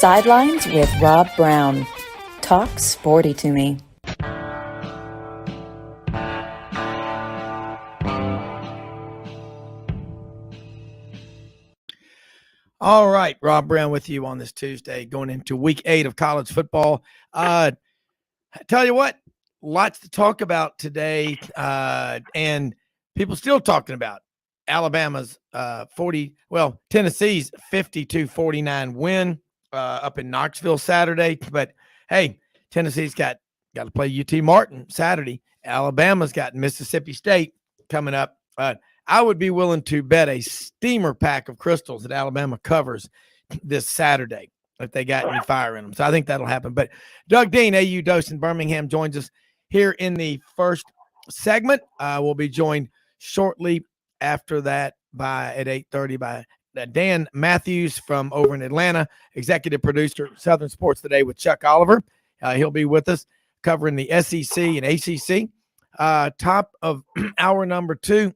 Sidelines with Rob Brown. Talk sporty to me. All right, Rob Brown with you on this Tuesday, going into week 8 of college football. Tell you what, lots to talk about today, and people still talking about Alabama's Tennessee's 52-49 win up in Knoxville Saturday. But hey, Tennessee's got to play UT Martin Saturday. Alabama's got Mississippi State coming up. I would be willing to bet a steamer pack of crystals that Alabama covers this Saturday if they got any fire in them. So I think that'll happen. But Doug Dean, AU Dose in Birmingham, joins us here in the first segment. We'll be joined shortly after that at 8:30 by Dan Mathews from over in Atlanta, executive producer of Southern Sports Today with Chuck Oliver. He'll be with us covering the SEC and ACC. Top of hour number 2.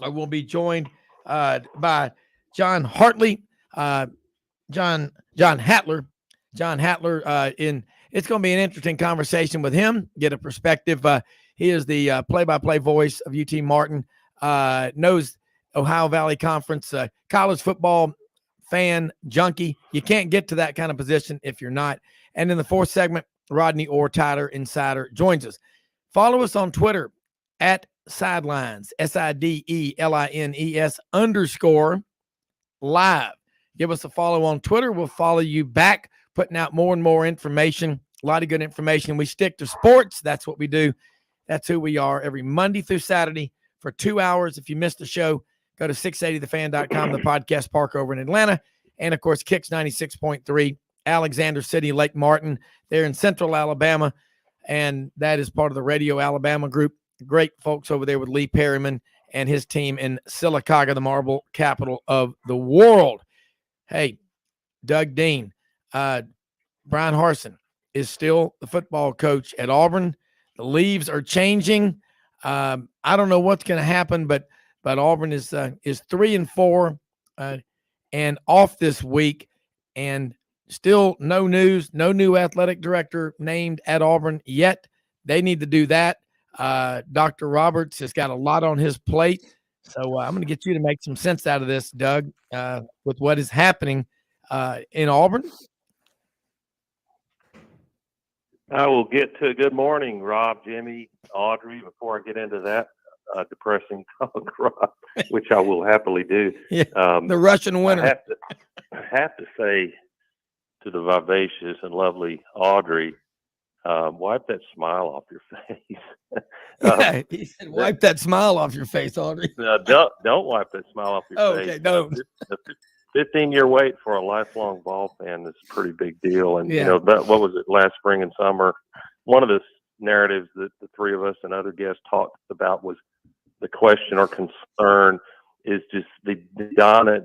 I will be joined by John Hartley, John Hattler. It's going to be an interesting conversation with him, get a perspective. He is the play-by-play voice of UT Martin, knows Ohio Valley Conference, college football fan junkie. You can't get to that kind of position if you're not. And in the fourth segment, Rodney Orr Tider Insider joins us. Follow us on Twitter at Sidelines, SIDELINES _live. Give us a follow on Twitter. We'll follow you back, putting out more and more information, a lot of good information. We stick to sports. That's what we do. That's who we are every Monday through Saturday for 2 hours. If you missed the show, go to 680thefan.com, the podcast park over in Atlanta. And, of course, Kicks 96.3, Alexander City, Lake Martin. They're in central Alabama, and that is part of the Radio Alabama group. Great folks over there with Lee Perryman and his team in Sylacauga, the marble capital of the world. Hey, Doug Dean, Brian Harsin is still the football coach at Auburn. The leaves are changing. I don't know what's going to happen, but Auburn is 3-4 and off this week, and still no news, no new athletic director named at Auburn yet. They need to do that. Dr. Roberts has got a lot on his plate. So I'm going to get you to make some sense out of this, Doug, with what is happening in Auburn. I will get to good morning, Rob, Jimmy, Audrey, before I get into that depressing talk, Rob, which I will happily do. Yeah, the Russian winter. I have to say to the vivacious and lovely Audrey, wipe that smile off your face. Yeah, he said, wipe that smile off your face, Audrey. Don't wipe that smile off your face. Okay, no. A 15-year wait for a lifelong ball fan is a pretty big deal. And, yeah. What was it, last spring and summer? One of the narratives that the three of us and other guests talked about was the question or concern is just the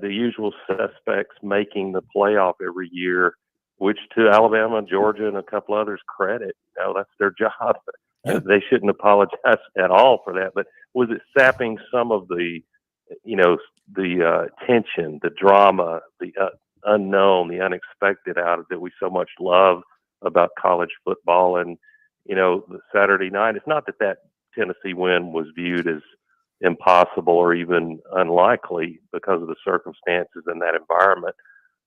usual suspects making the playoff every year, which to Alabama, Georgia, and a couple others credit. That's their job. Yeah. They shouldn't apologize at all for that. But was it sapping some of the, the tension, the drama, the unknown, the unexpected out of that we so much love about college football? And, the Saturday night, it's not that Tennessee win was viewed as impossible or even unlikely because of the circumstances in that environment.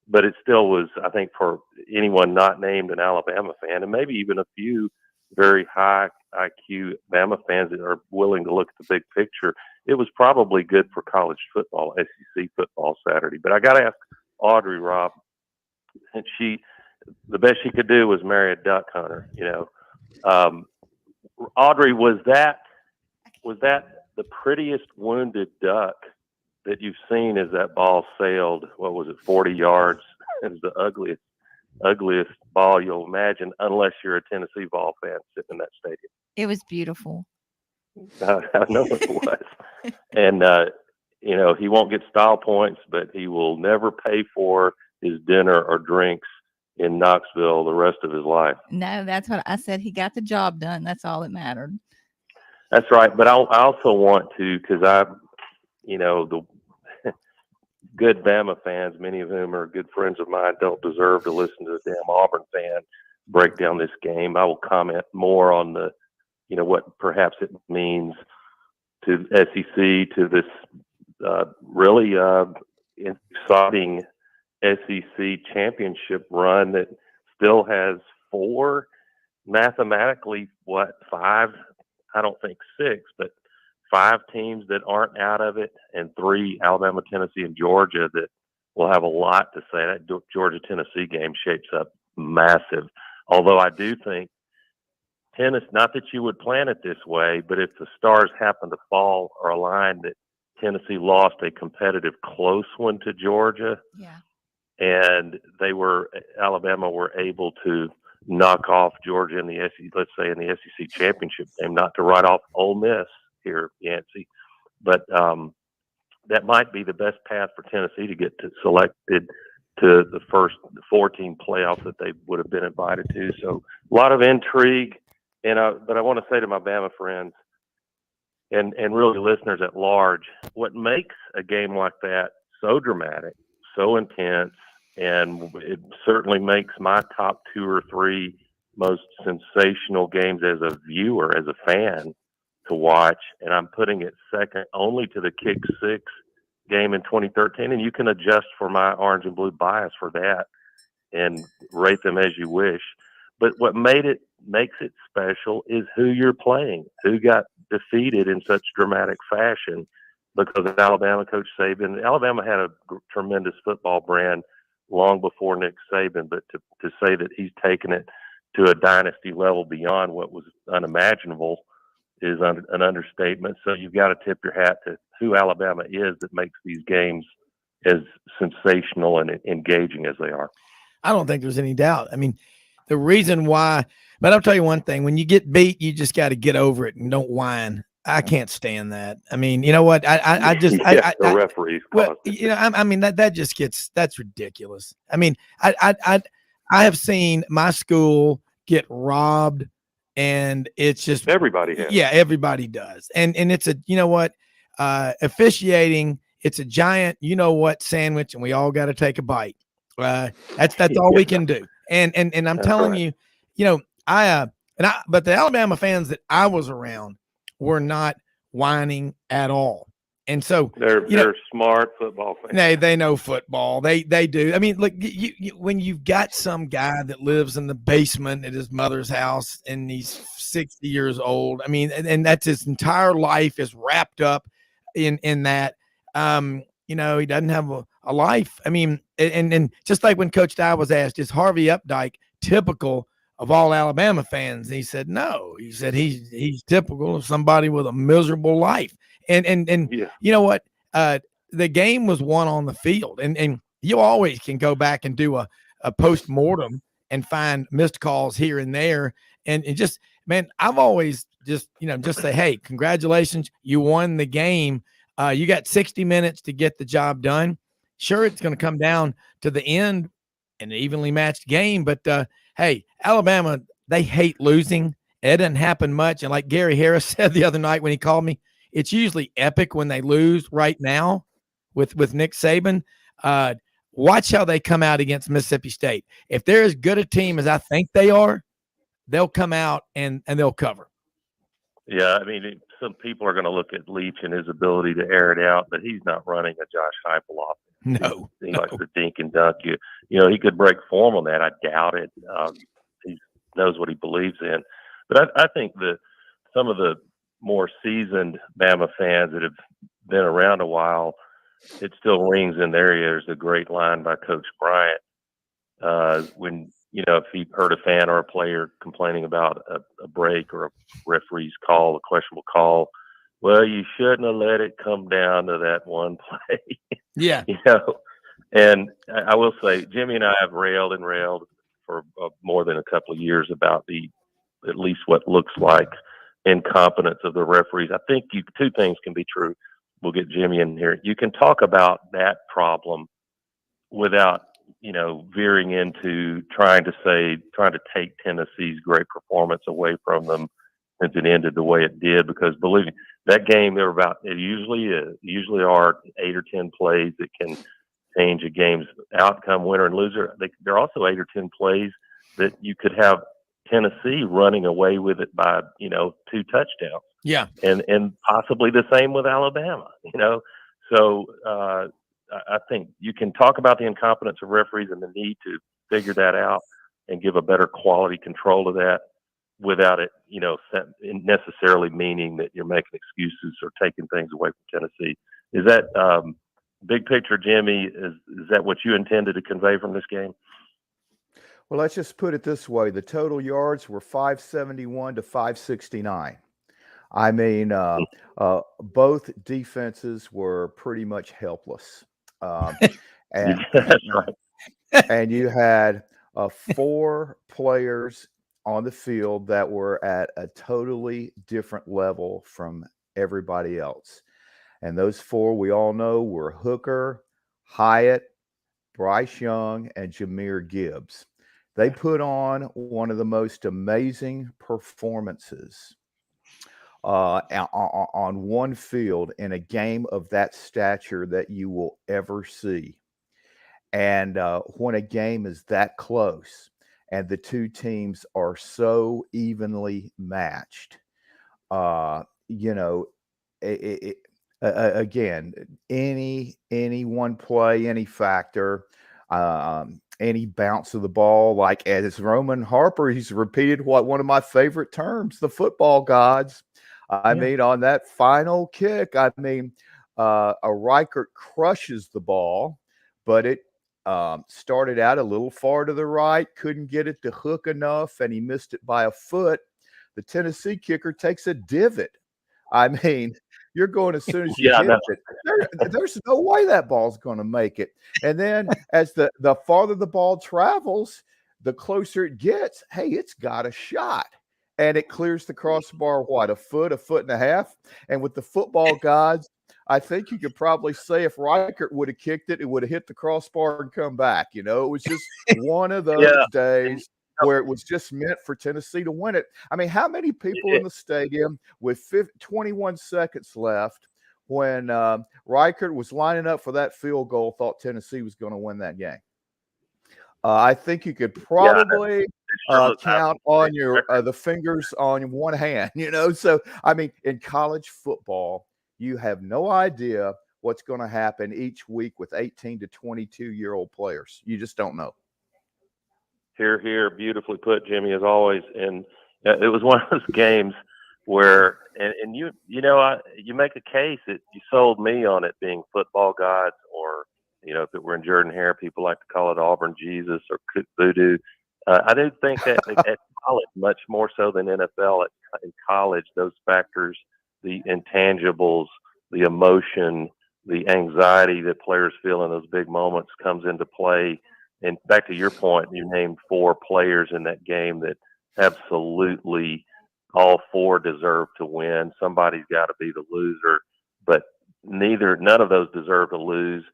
But it still was, I think, for anyone not named an Alabama fan, and maybe even a few very high IQ Bama fans that are willing to look at the big picture, it was probably good for college football, SEC football Saturday. But I got to ask Audrey, Rob, and the best she could do was marry a duck hunter. Audrey, was that the prettiest wounded duck that you've seen as that ball sailed, 40 yards? It was the ugliest ball you'll imagine, unless you're a Tennessee ball fan sitting in that stadium. It was beautiful. I know it was. And, he won't get style points, but he will never pay for his dinner or drinks in Knoxville the rest of his life. No, that's what I said. He got the job done. That's all that mattered. That's right. But I also want to, because good Bama fans, many of whom are good friends of mine, don't deserve to listen to a damn Auburn fan break down this game. I will comment more on the, what perhaps it means to SEC, to this really exciting SEC championship run that still has four, mathematically, five, I don't think six, but five teams that aren't out of it, and three, Alabama, Tennessee, and Georgia, that will have a lot to say. That Georgia-Tennessee game shapes up massive. Although I do think tennis, not that you would plan it this way, but if the stars happen to fall or align that Tennessee lost a competitive close one to Georgia, and Alabama were able to knock off Georgia in the SEC, let's say in the SEC championship game, not to write off Ole Miss here, Yancey, but that might be the best path for Tennessee to get selected to the first 14 playoff that they would have been invited to. So a lot of intrigue, but I want to say to my Bama friends and really listeners at large, what makes a game like that so dramatic, so intense, and it certainly makes my top two or three most sensational games as a viewer, as a fan, to watch, and I'm putting it second only to the Kick Six game in 2013, and you can adjust for my orange and blue bias for that and rate them as you wish. But what makes it special is who you're playing, who got defeated in such dramatic fashion because of Alabama coach Saban. Alabama had a tremendous football brand long before Nick Saban, but to say that he's taken it to a dynasty level beyond what was unimaginable is an understatement. So you've got to tip your hat to who Alabama is that makes these games as sensational and engaging as they are. I don't think there's any doubt. I mean, the reason why, but I'll tell you one thing, when you get beat, you just got to get over it and don't whine. I can't stand that. I mean, you know what? I just, the referees. Well, I mean, that's ridiculous. I mean, I have seen my school get robbed, and it's just everybody has. Yeah, everybody does. And it's officiating, it's a giant, sandwich, and we all got to take a bite. That's all we can do. And I'm telling you, but the Alabama fans that I was around were not whining at all. And so they're smart football fans. They know football. They do. I mean, look, when you've got some guy that lives in the basement at his mother's house and he's 60 years old, I mean, and that's his entire life is wrapped up in that. He doesn't have a life. I mean, and just like when Coach Dye was asked, is Harvey Updike typical of all Alabama fans? And he said, no. He said he's typical of somebody with a miserable life. And you know what? The game was won on the field, and you always can go back and do a post-mortem and find missed calls here and there. And just, man, I've always just say, hey, congratulations, you won the game. You got 60 minutes to get the job done. Sure, it's going to come down to the end, an evenly matched game, but hey, Alabama, they hate losing. It doesn't happen much. And like Gary Harris said the other night when he called me, it's usually epic when they lose right now with Nick Saban. Watch how they come out against Mississippi State. If they're as good a team as I think they are, they'll come out and they'll cover. Yeah, I mean, some people are going to look at Leach and his ability to air it out, but he's not running a Josh Heupel offense. No, he likes to dink and dunk. He could break form on that. I doubt it. He knows what he believes in. But I think that some of the more seasoned Bama fans that have been around a while, it still rings in their ears. A great line by Coach Bryant when if he heard a fan or a player complaining about a break or a referee's call, a questionable call, well, you shouldn't have let it come down to that one play. Yeah. And I will say, Jimmy and I have railed for more than a couple of years about at least what looks like incompetence of the referees. I think two things can be true. We'll get Jimmy in here. You can talk about that problem without veering into trying to take Tennessee's great performance away from them since it ended the way it did. Because believe me, that game, usually are 8 or 10 plays that can change a game's outcome, winner and loser. There are also 8 or 10 plays that you could have Tennessee running away with it by 2 touchdowns. Yeah, and possibly the same with Alabama. So I think you can talk about the incompetence of referees and the need to figure that out and give a better quality control of that without it, necessarily meaning that you're making excuses or taking things away from Tennessee. Is that big picture, Jimmy? Is that what you intended to convey from this game? Well, let's just put it this way. The total yards were 571 to 569. I mean, both defenses were pretty much helpless. And, That's right. and you had 4 players on the field that were at a totally different level from everybody else. And those 4 we all know were Hooker, Hyatt, Bryce Young, and Jahmyr Gibbs. They put on one of the most amazing performances on one field in a game of that stature that you will ever see. And when a game is that close and the 2 teams are so evenly matched, again, any one play, any factor, any bounce of the ball, like as Roman Harper, he's repeated one of my favorite terms, the football gods. I mean, on that final kick, a Reichert crushes the ball, but it started out a little far to the right, couldn't get it to hook enough, and he missed it by a foot. The Tennessee kicker takes a divot. I mean, you're going as soon as you hit it. There's no way that ball's going to make it. And then as the farther the ball travels, the closer it gets, hey, it's got a shot. And it clears the crossbar, a foot and a half. And with the football gods, I think you could probably say if Reichert would have kicked it, it would have hit the crossbar and come back. It was just one of those days where it was just meant for Tennessee to win it. I mean, how many people in the stadium with 21 seconds left when Reichert was lining up for that field goal thought Tennessee was going to win that game? I think you could probably count on the fingers on one hand, So, I mean, in college football, you have no idea what's going to happen each week with 18 to 22-year-old players. You just don't know. Here, beautifully put, Jimmy, as always. And it was one of those games where, and you make a case that you sold me on it being football gods, or if it were in Jordan-Hare, people like to call it Auburn Jesus or Cook Voodoo. I do think that at college, much more so than NFL, in college, those factors, the intangibles, the emotion, the anxiety that players feel in those big moments comes into play. And back to your point, you named 4 players in that game that absolutely all 4 deserve to win. Somebody's got to be the loser, but none of those deserve to lose.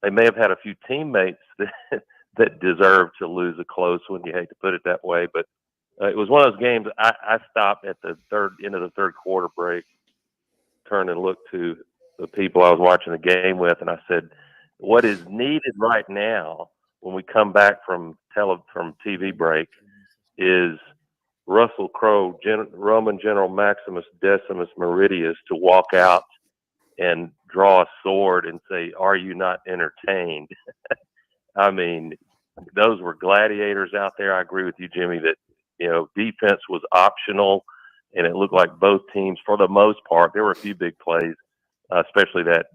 They may have had a few teammates that deserve to lose a close one. You hate to put it that way, but it was one of those games. I stopped at the end of the third quarter break, turned and looked to the people I was watching the game with, and I said, what is needed right now when we come back from TV break is Russell Crowe, Roman General Maximus Decimus Meridius, to walk out and draw a sword and say, "Are you not entertained?" I mean, those were gladiators out there. I agree with you, Jimmy, that defense was optional, and it looked like both teams, for the most part, there were a few big plays, especially that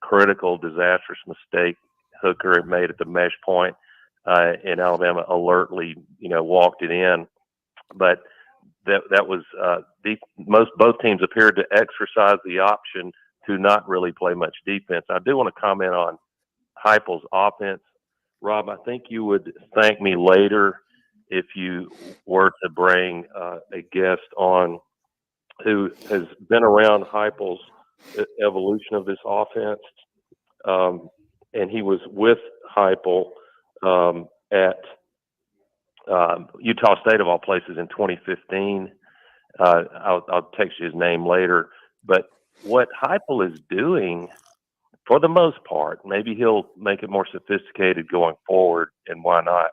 critical, disastrous mistake Hooker had made at the mesh point, and Alabama alertly walked it in, but that was both teams appeared to exercise the option to not really play much defense. I do want to comment on Heupel's offense. Rob, I think you would thank me later if you were to bring a guest on who has been around Heupel's evolution of this offense. And he was with Heupel at Utah State, of all places, in 2015. I'll text you his name later. But what Heupel is doing for the most part. Maybe he'll make it more sophisticated going forward, and why not?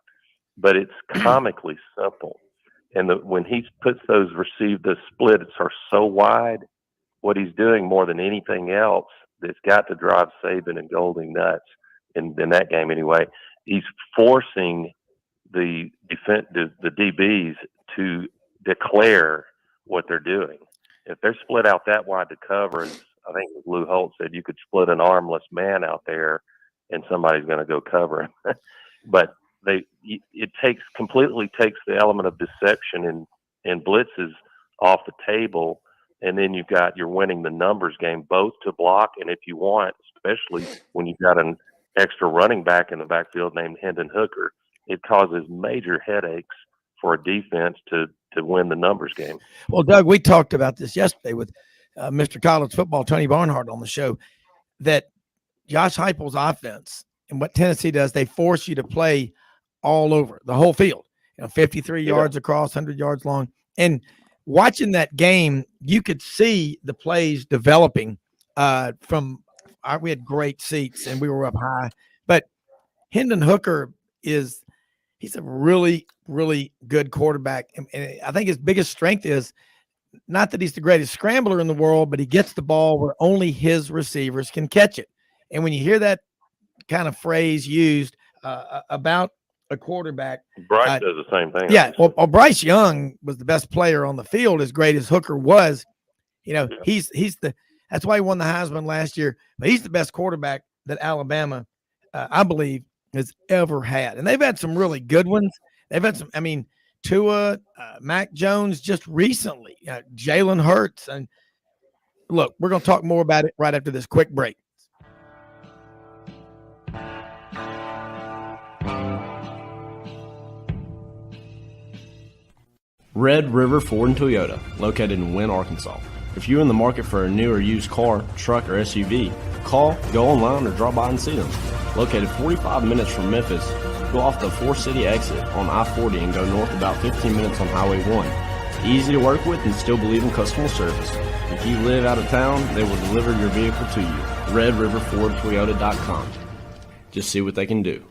But it's comically simple. And when he puts the splits are so wide, what he's doing more than anything else that's got to drive Saban and Golding nuts in that game anyway, he's forcing the DBs to declare what they're doing. If they're split out that wide to cover, as I think Lou Holt said, you could split an armless man out there and somebody's going to go cover him. But it completely takes the element of deception and blitzes off the table, and then you're winning the numbers game, both to block and if you want, especially when you've got an extra running back in the backfield named Hendon Hooker, it causes major headaches for a defense to win the numbers game. Well, Doug, we talked about this yesterday with Mr. College Football, Tony Barnhart, on the show, that Josh Heupel's offense and what Tennessee does, they force you to play all over the whole field, 53 yards across, 100 yards long. And watching that game, you could see the plays developing we had great seats and we were up high, but Hendon Hooker he's a really, really good quarterback. And I think his biggest strength is not that he's the greatest scrambler in the world, but he gets the ball where only his receivers can catch it. And when you hear that kind of phrase used about a quarterback, Bryce does the same thing. Yeah. Well, Bryce Young was the best player on the field, as great as Hooker was. That's why he won the Heisman last year, but he's the best quarterback that Alabama, I believe, has ever had. And they've had some really good ones. They've had some, Tua, Mac Jones just recently, Jalen Hurts. And look, we're going to talk more about it right after this quick break. Red River Ford and Toyota, located in Wynne, Arkansas. If you're in the market for a new or used car, truck, or SUV, call, go online, or drop by and see them. Located 45 minutes from Memphis, go off the 4-City exit on I-40 and go north about 15 minutes on Highway 1. Easy to work with and still believe in customer service. If you live out of town, they will deliver your vehicle to you. RedRiverFordToyota.com. Just see what they can do.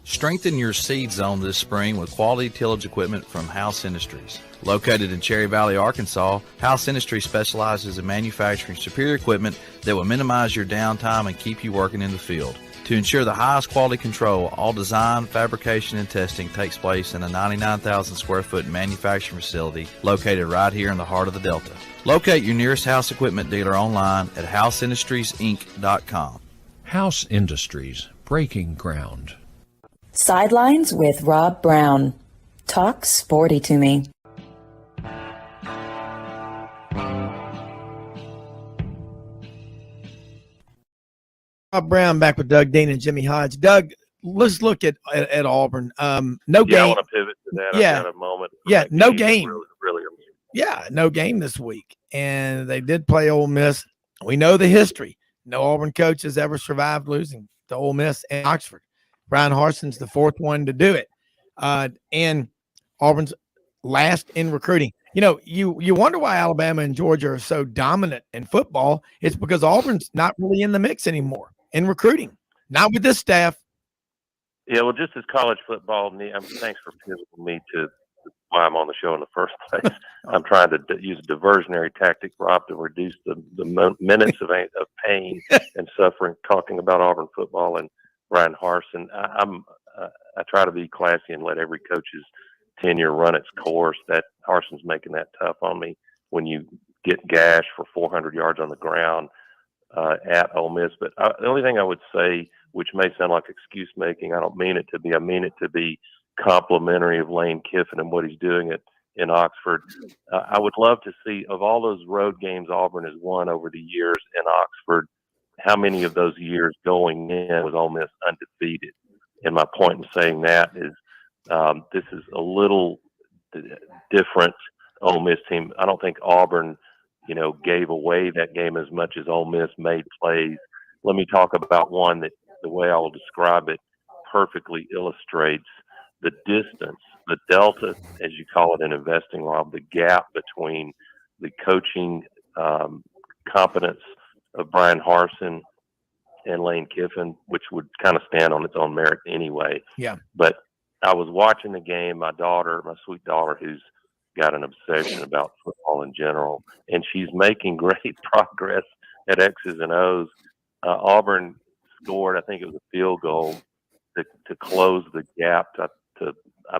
Strengthen your seed zone this spring with quality tillage equipment from House Industries. Located in Cherry Valley, Arkansas, House Industries specializes in manufacturing superior equipment that will minimize your downtime and keep you working in the field. To ensure the highest quality control, all design, fabrication, and testing takes place in a 99,000 square foot manufacturing facility located right here in the heart of the Delta. Locate your nearest House equipment dealer online at houseindustriesinc.com. House Industries, breaking ground. Sidelines with Rob Brown. Talk sporty to me. Rob Brown back with Doug Dean and Jimmy Hodge. Doug, let's look at Auburn. No game. I want to pivot to that. Yeah. I've got a moment. Yeah, no game. Really. Yeah, no game this week. And they did play Ole Miss. We know the history. No Auburn coach has ever survived losing to Ole Miss and Oxford. Brian Harsin's the fourth one to do it. And Auburn's last in recruiting. You wonder why Alabama and Georgia are so dominant in football. It's because Auburn's not really in the mix anymore in recruiting. Not with this staff. Yeah, well, just as college football, thanks for pivoting me to why I'm on the show in the first place. I'm trying to use a diversionary tactic, Rob, to reduce the minutes of pain and suffering talking about Auburn football and Brian Harsin. I try to be classy and let every coach's tenure run its course. That Harsin's making that tough on me when you get gashed for 400 yards on the ground at Ole Miss. But the only thing I would say, which may sound like excuse making, I don't mean it to be. I mean it to be complimentary of Lane Kiffin and what he's doing in Oxford. I would love to see, of all those road games Auburn has won over the years in Oxford, how many of those years going in was Ole Miss undefeated? And my point in saying that is this is a little different Ole Miss team. I don't think Auburn, gave away that game as much as Ole Miss made plays. Let me talk about one that the way I will describe it perfectly illustrates the distance, the delta, as you call it in investing, Rob, the gap between the coaching competence of Brian Harsin and Lane Kiffin, which would kind of stand on its own merit anyway. Yeah. But I was watching the game. My sweet daughter, who's got an obsession about football in general, and she's making great progress at X's and O's. Auburn scored, I think it was a field goal to close the gap to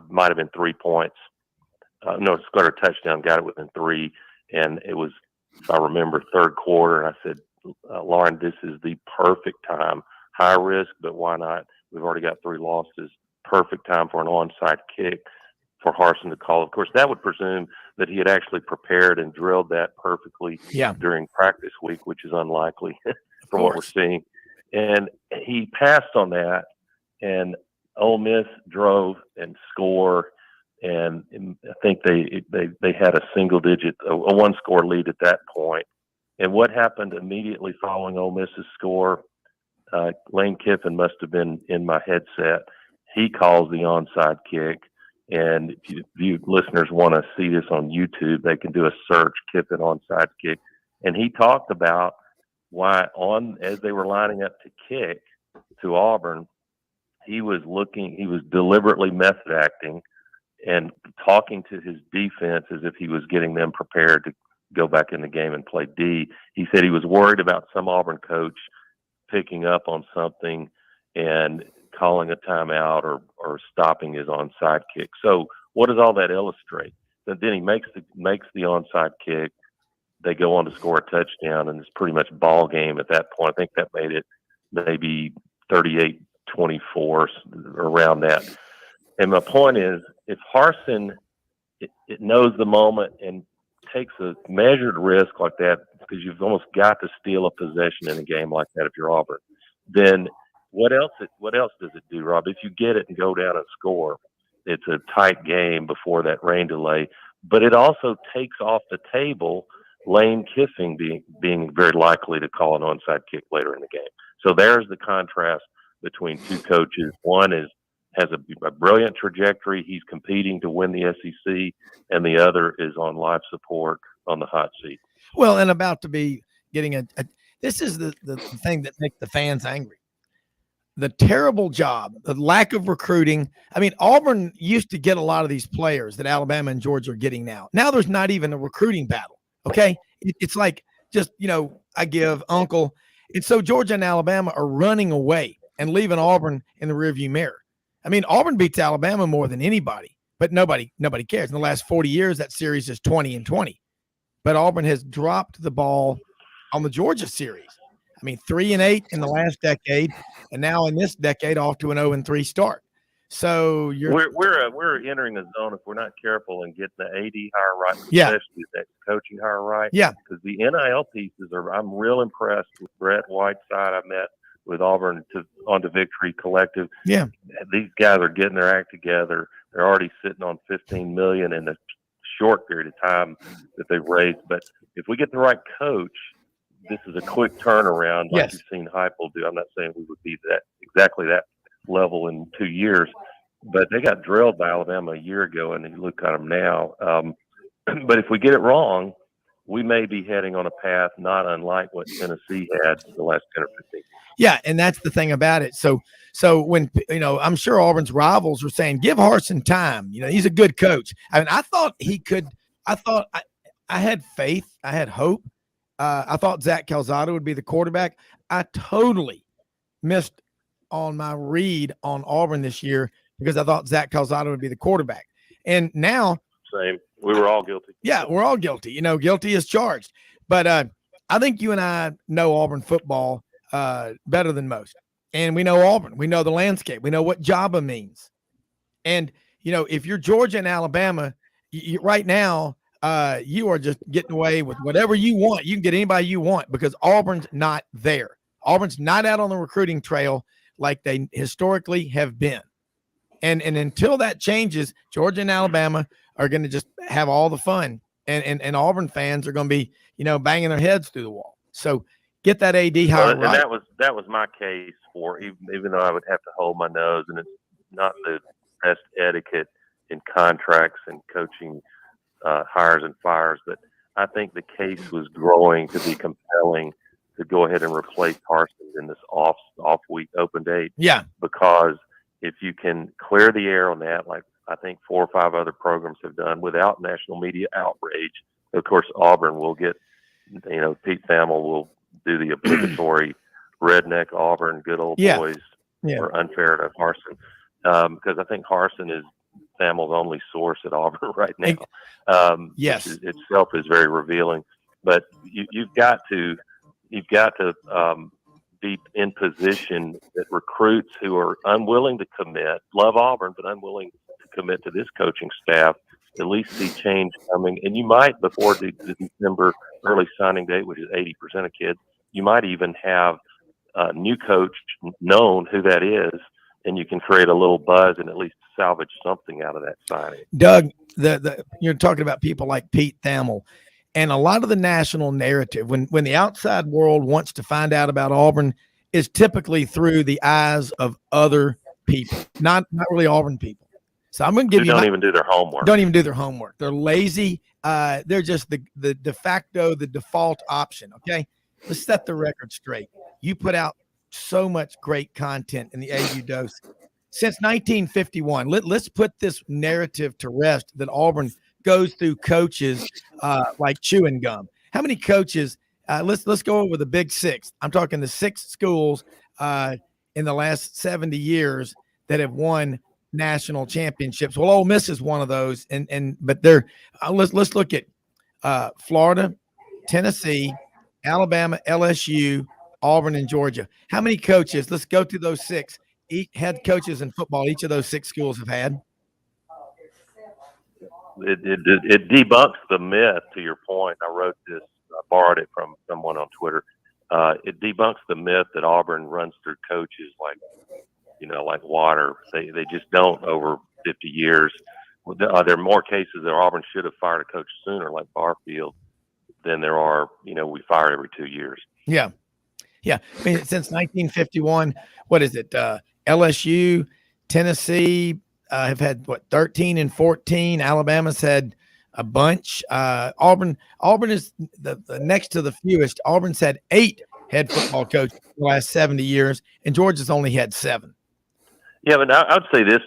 might have been 3 points. No, scored a touchdown, got it within 3, and it was, if I remember, third quarter. And I said, Lauren, this is the perfect time. High risk, but why not? We've already got 3 losses. Perfect time for an onside kick for Harsin to call. Of course, that would presume that he had actually prepared and drilled that perfectly during practice week, which is unlikely from what we're seeing. And he passed on that, and Ole Miss drove and scored. And I think they had a single-digit, a one-score lead at that point. And what happened immediately following Ole Miss's score? Lane Kiffin must have been in my headset. He calls the onside kick. And if you listeners want to see this on YouTube, they can do a search, Kiffin onside kick. And he talked about why as they were lining up to kick to Auburn, he was deliberately method acting and talking to his defense as if he was getting them prepared to go back in the game and play D. He said he was worried about some Auburn coach picking up on something and calling a timeout or stopping his onside kick. So what does all that illustrate? Then he makes the onside kick. They go on to score a touchdown, and it's pretty much ball game at that point. I think that made it maybe 38-24, around that. And my point is, if Harsin it knows the moment and takes a measured risk like that, because you've almost got to steal a possession in a game like that if you're Auburn, then what else does it do, Rob? If you get it and go down and score, it's a tight game before that rain delay. But it also takes off the table Lane Kiffin being very likely to call an onside kick later in the game. So there's the contrast between two coaches. One has a brilliant trajectory. He's competing to win the SEC, and the other is on life support on the hot seat. Well, and about to be getting this is the thing that makes the fans angry. The terrible job, the lack of recruiting. I mean, Auburn used to get a lot of these players that Alabama and Georgia are getting now. Now there's not even a recruiting battle. Okay. It's like just, I give uncle. And so Georgia and Alabama are running away and leaving Auburn in the rearview mirror. I mean, Auburn beats Alabama more than anybody, but nobody cares. In the last 40 years, that series is 20-20. But Auburn has dropped the ball on the Georgia series. I mean, 3-8 in the last decade, and now in this decade, off to an 0-3 start. So we're entering a zone if we're not careful and get the AD hire right, especially that coaching hire right. Yeah, because the NIL pieces I'm real impressed with Brett Whiteside. I met with Auburn on the Victory Collective. Yeah, these guys are getting their act together. They're already sitting on $15 million in a short period of time that they've raised. But if we get the right coach, this is a quick turnaround, like you've seen Heupel do. I'm not saying we would be exactly that level in 2 years, but they got drilled by Alabama a year ago, and you look at them now. But if we get it wrong, we may be heading on a path not unlike what Tennessee had the last 10 or 15 years. Yeah, and that's the thing about it. So when I'm sure Auburn's rivals were saying, give Harsin time. He's a good coach. I mean, I thought he could. I had faith. I had hope. I thought Zach Calzada would be the quarterback. I totally missed on my read on Auburn this year because I thought Zach Calzada would be the quarterback. And now, same. We were all guilty. Yeah, we're all guilty. Guilty as charged. But I think you and I know Auburn football better than most. And we know Auburn. We know the landscape. We know what Jabba means. And, if you're Georgia and Alabama, right now, you are just getting away with whatever you want. You can get anybody you want because Auburn's not there. Auburn's not out on the recruiting trail like they historically have been. And until that changes, Georgia and Alabama are going to just have all the fun. And Auburn fans are going to be, banging their heads through the wall. So get that AD hire right. And that was my case for, even though I would have to hold my nose, and it's not the best etiquette in contracts and coaching hires and fires, but I think the case was growing to be compelling to go ahead and replace Harsin in this off week open date. Yeah. Because if you can clear the air on that, like I think 4 or 5 other programs have done without national media outrage, of course, Auburn will get, Pete Thamel will do the obligatory redneck Auburn, good old boys, or unfair to Harsin. Because I think Harsin is Thamel's only source at Auburn right now. Yes. Which itself is very revealing. But you've got to be in position that recruits who are unwilling to commit, love Auburn, but unwilling to commit to this coaching staff, at least see change coming. And you might, before the December early signing date, which is 80% of kids, you might even have a new coach known who that is, and you can create a little buzz and at least salvage something out of that signing. Doug, you're talking about people like Pete Thamel. And a lot of the national narrative, when the outside world wants to find out about Auburn, is typically through the eyes of other people, not really Auburn people. So I'm going to give you. Don't even do their homework. Don't even do their homework. They're lazy. They're just the de facto, the default option. Okay, let's set the record straight. You put out so much great content in the AU Dose since 1951. Let's put this narrative to rest that Auburn goes through coaches like chewing gum. How many coaches? Let's go over the big 6. I'm talking the 6 schools in the last 70 years that have won national championships. Well, Ole Miss is one of those, but they're let's look at Florida, Tennessee, Alabama, LSU, Auburn, and Georgia. How many coaches? Let's go through those 6 head coaches in football. Each of those 6 schools have had. It debunks the myth, to your point. I wrote this, I borrowed it from someone on Twitter. It debunks the myth that Auburn runs through coaches like water. They just don't over 50 years. There are more cases that Auburn should have fired a coach sooner, like Barfield, than there are, we fire every 2 years. Yeah. Yeah. I mean, since 1951, what is it? LSU, Tennessee, have had 13 and 14. Alabama's had a bunch. Auburn is the next to the fewest. Auburn's had 8 head football coaches in the last 70 years, and Georgia's only had 7. Yeah, but I would say this: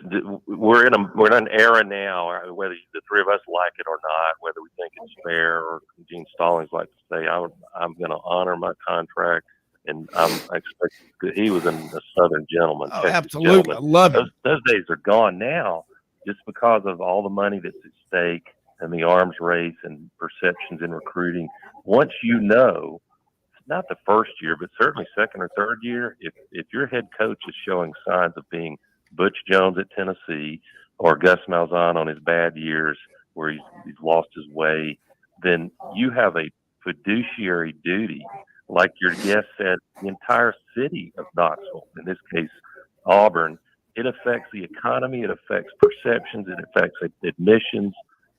we're in an era now, whether the 3 of us like it or not, whether we think it's fair, or Gene Stallings likes to say, I'm going to honor my contract. And I expect he was a Southern gentleman. Oh, absolutely. Gentleman. I love it. Those days are gone now just because of all the money that's at stake and the arms race and perceptions in recruiting. Once it's not the first year, but certainly second or third year, if your head coach is showing signs of being Butch Jones at Tennessee or Gus Malzahn on his bad years where he's lost his way, then you have a fiduciary duty. Like your guest said, the entire city of Knoxville, in this case, Auburn, it affects the economy, it affects perceptions, it affects admissions,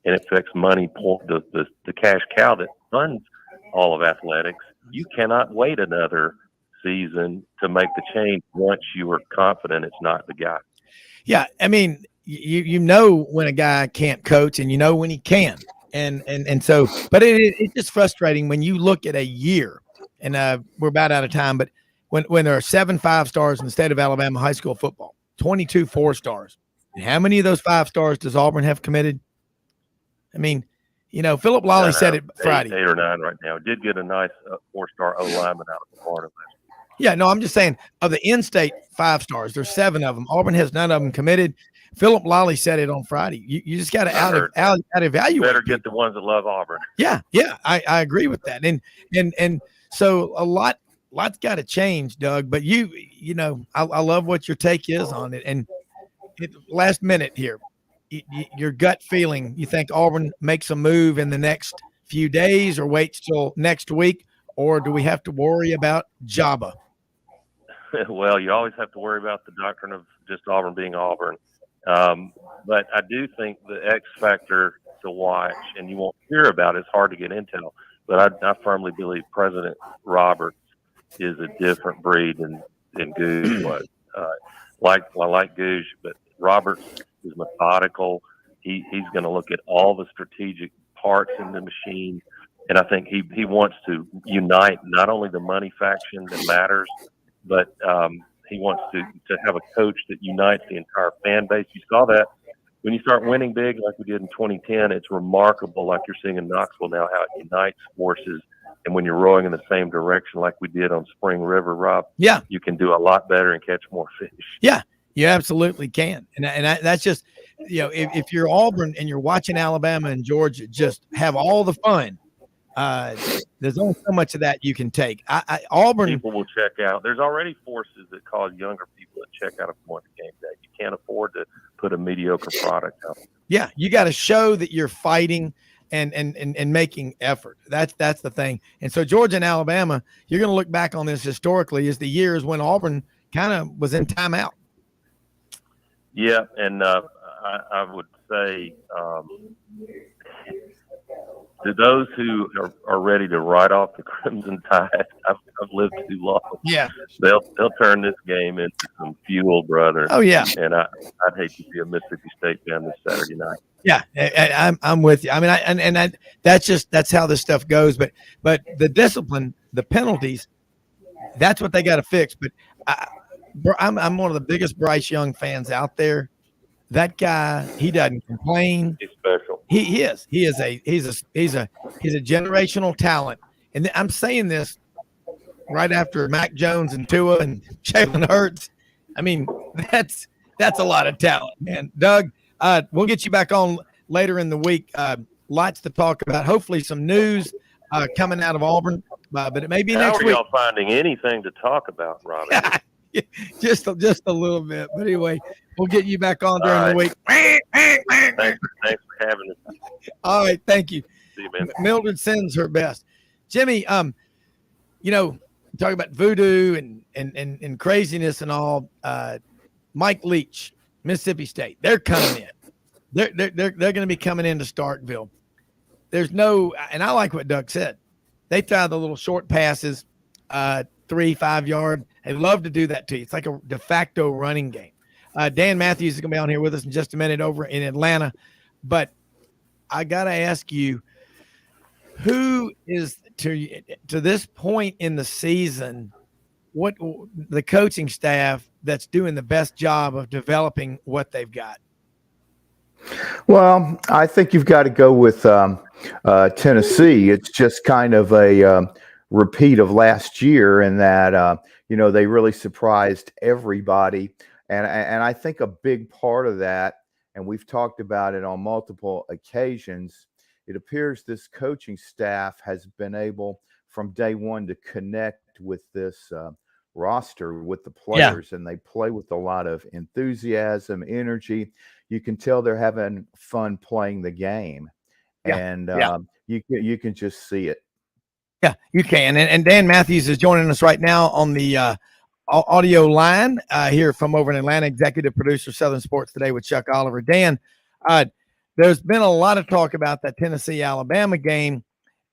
and it affects money, the cash cow that funds all of athletics. You cannot wait another season to make the change once you are confident it's not the guy. Yeah, I mean, you know when a guy can't coach, and you know when he can, and so, but it's just frustrating when you look at a year. And we're about out of time, but when there are 7 5-stars in the state of Alabama high school football, 22 4-stars, and how many of those 5-stars does Auburn have committed? I mean, Philip Lawley said it Friday. 8 or 9 right now. Did get a nice 4-star O-lineman out of Florida. Yeah, no, I'm just saying of the in-state 5-stars, there's 7 of them. Auburn has none of them committed. Philip Lawley said it on Friday. You just got to out evaluate. Better get the ones that love Auburn. Yeah, I agree with that. And so a lot's got to change, Doug. But I love what your take is on it. And last minute here, your gut feeling, you think Auburn makes a move in the next few days, or waits till next week, or do we have to worry about Jabba? Well, you always have to worry about the doctrine of just Auburn being Auburn. But I do think the X factor to watch, and you won't hear about it, it's hard to get intel. But I firmly believe President Roberts is a different breed than Goose was. I like Goose, but Roberts is methodical. He's going to look at all the strategic parts in the machine, And I think he wants to unite not only the money faction that matters, but he wants to have a coach that unites the entire fan base. You saw that when you start winning big like we did in 2010. It's remarkable, like you're seeing in Knoxville now, how it unites forces. And when you're rowing in the same direction like we did on Spring River, Rob, Yeah, you can do a lot better and catch more fish. yeah, you absolutely can. And that's just, if you're Auburn and you're watching Alabama and Georgia just have all the fun, there's only so much of that you can take. Auburn People will check out. There's already forces that cause younger people to check out if you want the game day. You can't afford to put a mediocre product out. Yeah, you got to show that you're fighting and making effort. That's the thing. And so Georgia and Alabama, you're going to look back on this historically as the years when Auburn kind of was in timeout. Yeah, and I would say to those who are ready to write off the Crimson Tide, I've lived too long. Yeah, they'll turn this game into some fuel, brother. Oh yeah, and I'd hate to see a Mississippi State fan this Saturday night. Yeah, I'm with you. I mean, that's how this stuff goes. But the discipline, the penalties, that's what they got to fix. But I'm one of the biggest Bryce Young fans out there. That guy, he doesn't complain. He's special. He's a generational talent. And I'm saying this right after Mac Jones and Tua and Jalen Hurts. I mean, that's a lot of talent, man. Doug, we'll get you back on later in the week. Lots to talk about. Hopefully some news coming out of Auburn, but it may be next week. How are y'all finding anything to talk about, Robbie? just a little bit. But anyway, we'll get you back on during the week. Thanks for having us. All right, thank you. See you, man. Mildred sends her best. Jimmy, talk about voodoo and craziness and all. Mike Leach, Mississippi State, they're coming in. They're going to be coming into Starkville. There's no, and I like what Doug said. They throw the little short passes, 3-5 yard. They love to do that to you. It's like a de facto running game. Dan Mathews is going to be on here with us in just a minute over in Atlanta. But I got to ask you, who is to this point in the season, what the coaching staff that's doing the best job of developing what they've got? Well, I think you've got to go with Tennessee. It's just kind of a repeat of last year in that, they really surprised everybody. And I think a big part of that, and we've talked about it on multiple occasions, it appears this coaching staff has been able from day one to connect with this roster, with the players, and they play with a lot of enthusiasm, energy. You can tell they're having fun playing the game, and you can just see it. Yeah, you can. And Dan Mathews is joining us right now on the audio line here from over in Atlanta, executive producer, Southern Sports Today with Chuck Oliver. Dan, there's been a lot of talk about that Tennessee-Alabama game,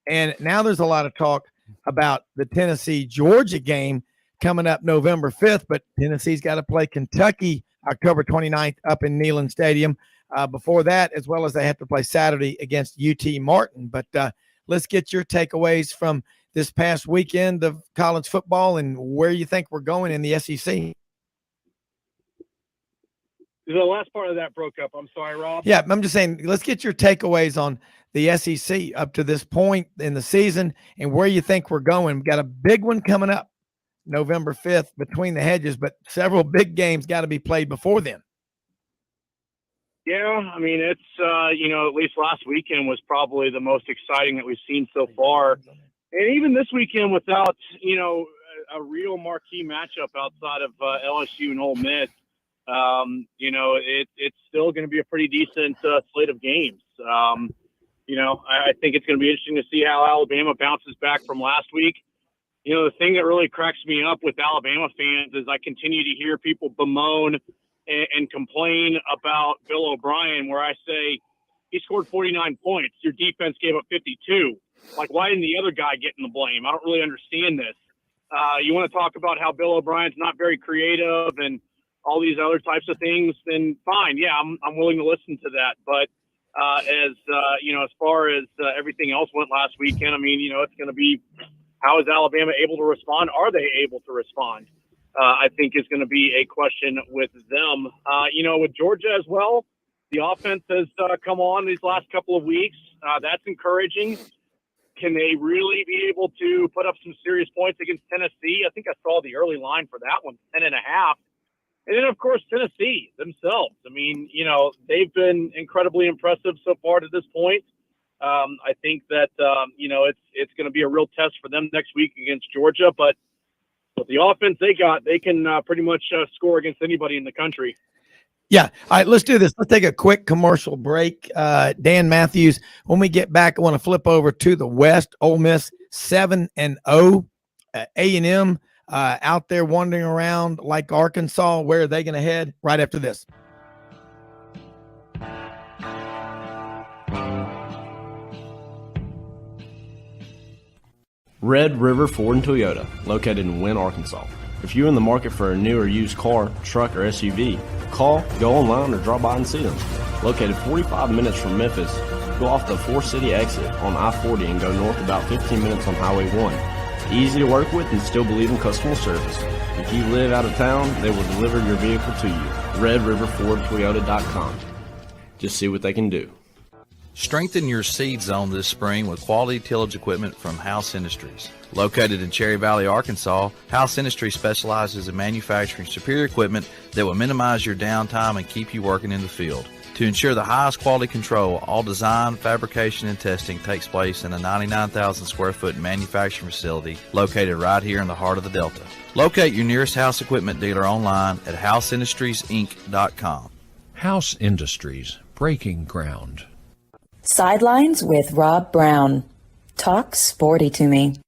and now there's a lot of talk about the Tennessee-Georgia game coming up November 5th, but Tennessee's got to play Kentucky October 29th up in Neyland Stadium. Before that, as well as they have to play Saturday against UT Martin. But let's get your takeaways from this past weekend of college football and where you think we're going in the SEC. The last part of that broke up. I'm sorry, Rob. Yeah, I'm just saying, let's get your takeaways on the SEC up to this point in the season and where you think we're going. We've got a big one coming up November 5th between the hedges, but several big games got to be played before then. Yeah, I mean, it's, at least last weekend was probably the most exciting that we've seen so far. And even this weekend without, a real marquee matchup outside of LSU and Ole Miss, it's still going to be a pretty decent slate of games. I think it's going to be interesting to see how Alabama bounces back from last week. The thing that really cracks me up with Alabama fans is I continue to hear people bemoan and complain about Bill O'Brien, where I say he scored 49 points. Your defense gave up 52. Like, why didn't the other guy get in the blame? I don't really understand this. You want to talk about how Bill O'Brien's not very creative and all these other types of things, then fine. Yeah, I'm willing to listen to that. But as far as everything else went last weekend. I mean, it's going to be, how is Alabama able to respond? Are they able to respond? I think is going to be a question with them. With Georgia as well, the offense has come on these last couple of weeks. That's encouraging. Can they really be able to put up some serious points against Tennessee? I think I saw the early line for that one, 10.5. And then, of course, Tennessee themselves. I mean, they've been incredibly impressive so far to this point. I think that, it's going to be a real test for them next week against Georgia. But with the offense they got, they can pretty much score against anybody in the country. Yeah. All right, let's do this. Let's take a quick commercial break. Dan Mathews, when we get back, I want to flip over to the West. Ole Miss 7-0. A&M out there wandering around like Arkansas. Where are they going to head? Right after this. Red River Ford and Toyota, located in Wynne, Arkansas. If you're in the market for a new or used car, truck, or SUV, call, go online, or drop by and see them. Located 45 minutes from Memphis, go off the 4-city exit on I-40 and go north about 15 minutes on Highway 1. Easy to work with and still believe in customer service. If you live out of town, they will deliver your vehicle to you. RedRiverFordToyota.com. Just see what they can do. Strengthen your seed zone this spring with quality tillage equipment from House Industries. Located in Cherry Valley, Arkansas, House Industries specializes in manufacturing superior equipment that will minimize your downtime and keep you working in the field. To ensure the highest quality control, all design, fabrication, and testing takes place in a 99,000 square foot manufacturing facility located right here in the heart of the Delta. Locate your nearest House equipment dealer online at houseindustriesinc.com. House Industries, breaking ground. Sidelines with Rob Brown. Talk sporty to me.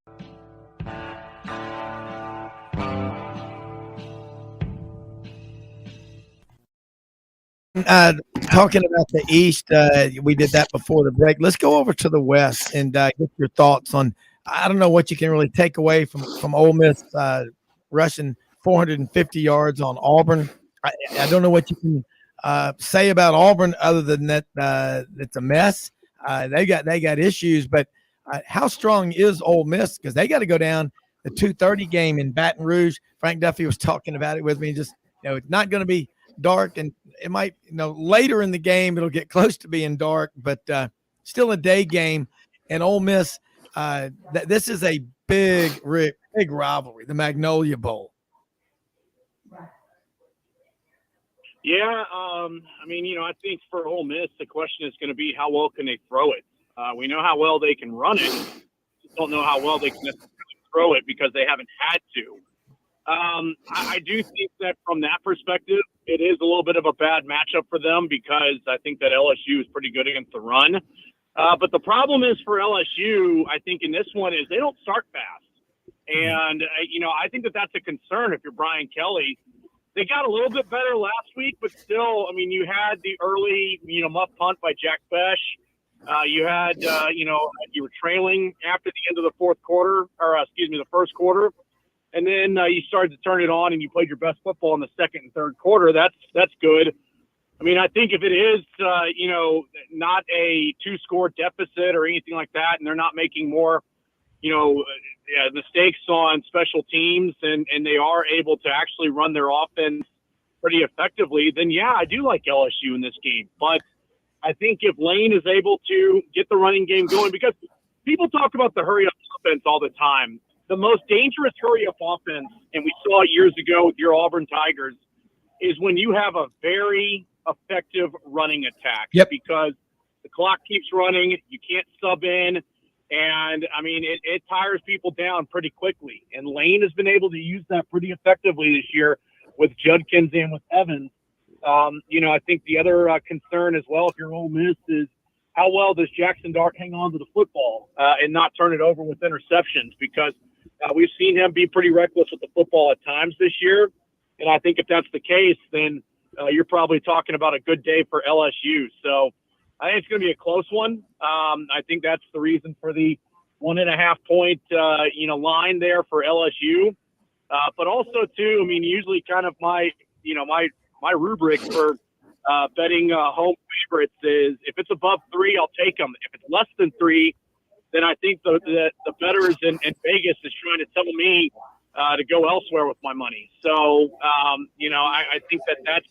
Talking about the East, we did that before the break. Let's go over to the West and get your thoughts on. I don't know what you can really take away from Ole Miss rushing 450 yards on Auburn. I don't know what you can say about Auburn other than that it's a mess. They got issues, but how strong is Ole Miss? Because they got to go down the 2:30 game in Baton Rouge. Frank Duffy was talking about it with me. Just it's not going to be dark, and it might later in the game it'll get close to being dark, but still a day game. And Ole Miss, this is a big rivalry, the Magnolia Bowl. Yeah, I think for Ole Miss, the question is going to be how well can they throw it. We know how well they can run it. Just don't know how well they can necessarily throw it because they haven't had to. I do think that from that perspective, it is a little bit of a bad matchup for them because I think that LSU is pretty good against the run. But the problem is for LSU, I think in this one is they don't start fast. And, I think that that's a concern if you're Brian Kelly. They got a little bit better last week, but still, you had the early, muff punt by Jack Besh. You had, you were trailing after the end of the the first quarter. And then you started to turn it on and you played your best football in the second and third quarter. That's good. I think if it is, not a 2-score deficit or anything like that, and they're not making more, mistakes on special teams and they are able to actually run their offense pretty effectively, then yeah, I do like LSU in this game. But I think if Lane is able to get the running game going, because people talk about the hurry up offense all the time. The most dangerous hurry-up offense, and we saw it years ago with your Auburn Tigers, is when you have a very effective running attack. Yep. Because the clock keeps running, you can't sub in, and, it tires people down pretty quickly. And Lane has been able to use that pretty effectively this year with Judkins and with Evans. I think the other concern as well, if you're Ole Miss, is how well does Jackson Dart hang on to the football and not turn it over with interceptions? Because we've seen him be pretty reckless with the football at times this year. And I think if that's the case, then you're probably talking about a good day for LSU. So I think it's going to be a close one. I think that's the reason for the 1.5 point, line there for LSU. But also too, usually kind of my rubric for betting home favorites is if it's above 3, I'll take them. If it's less than 3, then I think the bettors in Vegas is trying to tell me to go elsewhere with my money. So, I think that's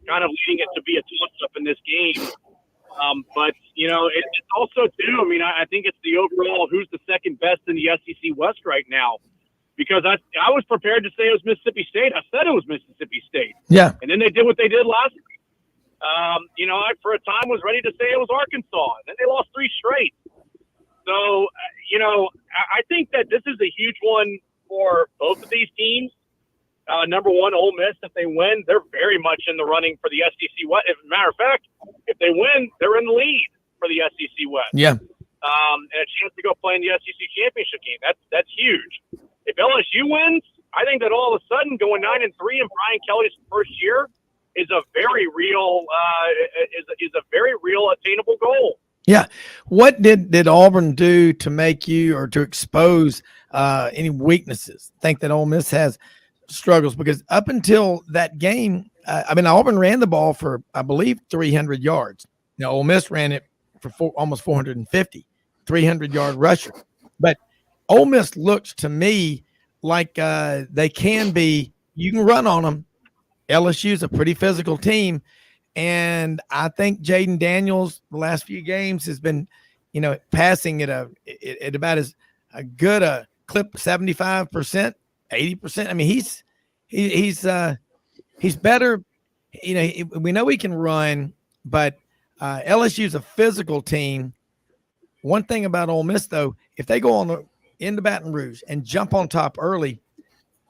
kind of leading it to be a toss-up in this game. But, it's also, too, I think it's the overall who's the second best in the SEC West right now. Because I was prepared to say it was Mississippi State. I said it was Mississippi State. Yeah. And then they did what they did last week. I, for a time, was ready to say it was Arkansas. And then they lost 3 straight. So, I think that this is a huge one for both of these teams. Number one, Ole Miss, if they win, they're very much in the running for the SEC West. As a matter of fact, if they win, they're in the lead for the SEC West. Yeah. And a chance to go play in the SEC championship game. That's huge. If LSU wins, I think that all of a sudden going 9-3 in Brian Kelly's first year is a very real attainable goal. Yeah. What did Auburn do to make you or to expose any weaknesses? Think that Ole Miss has struggles? Because up until that game, Auburn ran the ball for, I believe, 300 yards. Now, Ole Miss ran it for almost 450, 300-yard rusher. But Ole Miss looks to me like they can be – you can run on them. LSU is a pretty physical team. And I think Jaden Daniels the last few games has been, passing at about as a good a clip, 75%, 80%. He's better. We know he can run, but LSU is a physical team. One thing about Ole Miss, though, if they go into Baton Rouge and jump on top early,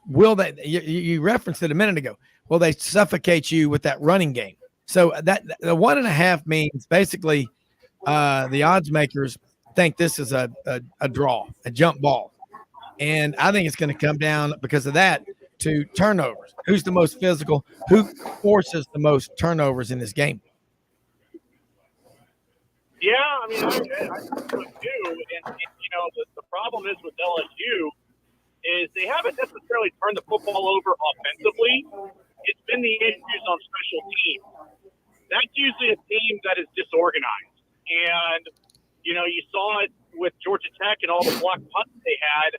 will they? You referenced it a minute ago. Will they suffocate you with that running game? So that the 1.5 means basically the odds makers think this is a draw, a jump ball. And I think it's going to come down because of that to turnovers. Who's the most physical? Who forces the most turnovers in this game? Yeah, I think so too. And the problem is with LSU is they haven't necessarily turned the football over offensively. It's been the issues on special teams. That's usually a team that is disorganized. And, you saw it with Georgia Tech and all the block punts they had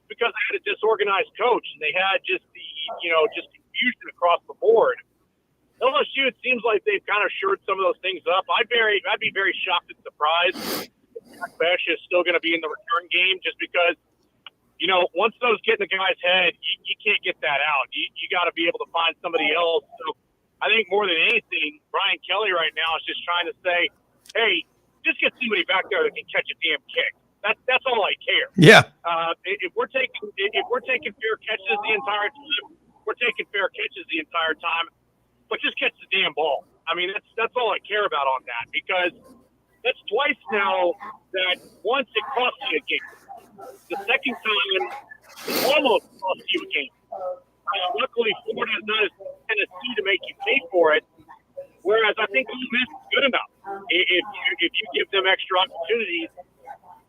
because they had a disorganized coach and they had just confusion across the board. LSU, it seems like they've kind of shored some of those things up. I'd be very shocked and surprised if Jack Besh is still going to be in the return game just because, once those get in the guy's head, you can't get that out. You got to be able to find somebody else. So I think more than anything, Brian Kelly right now is just trying to say, hey, just get somebody back there that can catch a damn kick. That's all I care. Yeah. If we're taking fair catches the entire time, but just catch the damn ball. That's all I care about on that because that's twice now that once it cost you a game. The second time it almost cost you a game. Luckily, Florida is not as Tennessee to make you pay for it. Whereas I think Ole Miss is good enough. If you give them extra opportunities,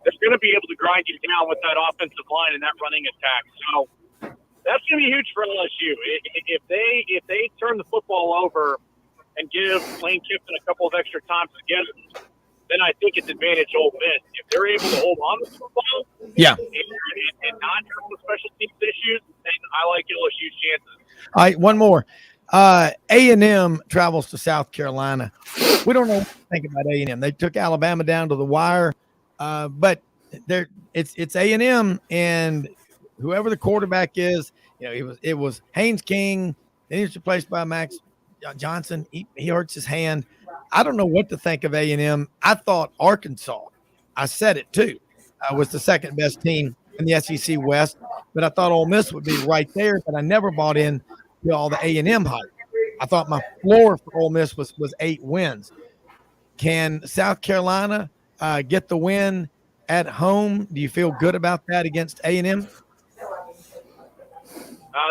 they're going to be able to grind you down with that offensive line and that running attack. So that's going to be huge for LSU. If they turn the football over and give Lane Kiffin a couple of extra times to get it, then I think it's advantage Ole Miss. If they're able to hold on to the football, and not have the special teams issues, then I like LSU's chances. All right, one more. A&M travels to South Carolina. We don't know what to think about A&M. They took Alabama down to the wire, but it's A&M, and whoever the quarterback is, it was Haynes King. Then he was replaced by Max Johnson. He hurts his hand. I don't know what to think of A&M. I thought Arkansas, I said it too, was the second best team in the SEC West, but I thought Ole Miss would be right there, but I never bought in to all the A&M hype. I thought my floor for Ole Miss was 8 wins. Can South Carolina get the win at home? Do you feel good about that against A&M?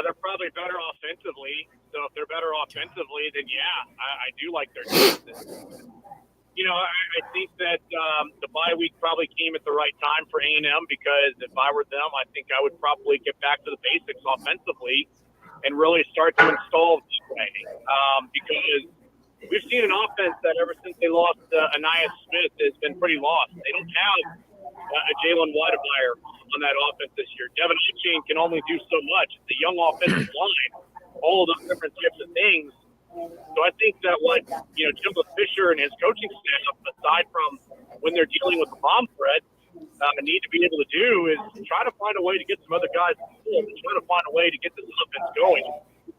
They're probably better offensively. So if they're better offensively, then yeah, I do like their chances. I think that the bye week probably came at the right time for A&M because if I were them, I think I would probably get back to the basics offensively and really start to install play. Because we've seen an offense that ever since they lost Anais Smith has been pretty lost. They don't have a Jalen Weidemeyer on that offense this year. Devin Achane can only do so much. It's a young offensive line, all of those different types of things. So I think that what Jimbo Fisher and his coaching staff, aside from when they're dealing with the bomb threat, need to be able to do is try to find a way to get some other guys involved and try to find a way to get this offense going,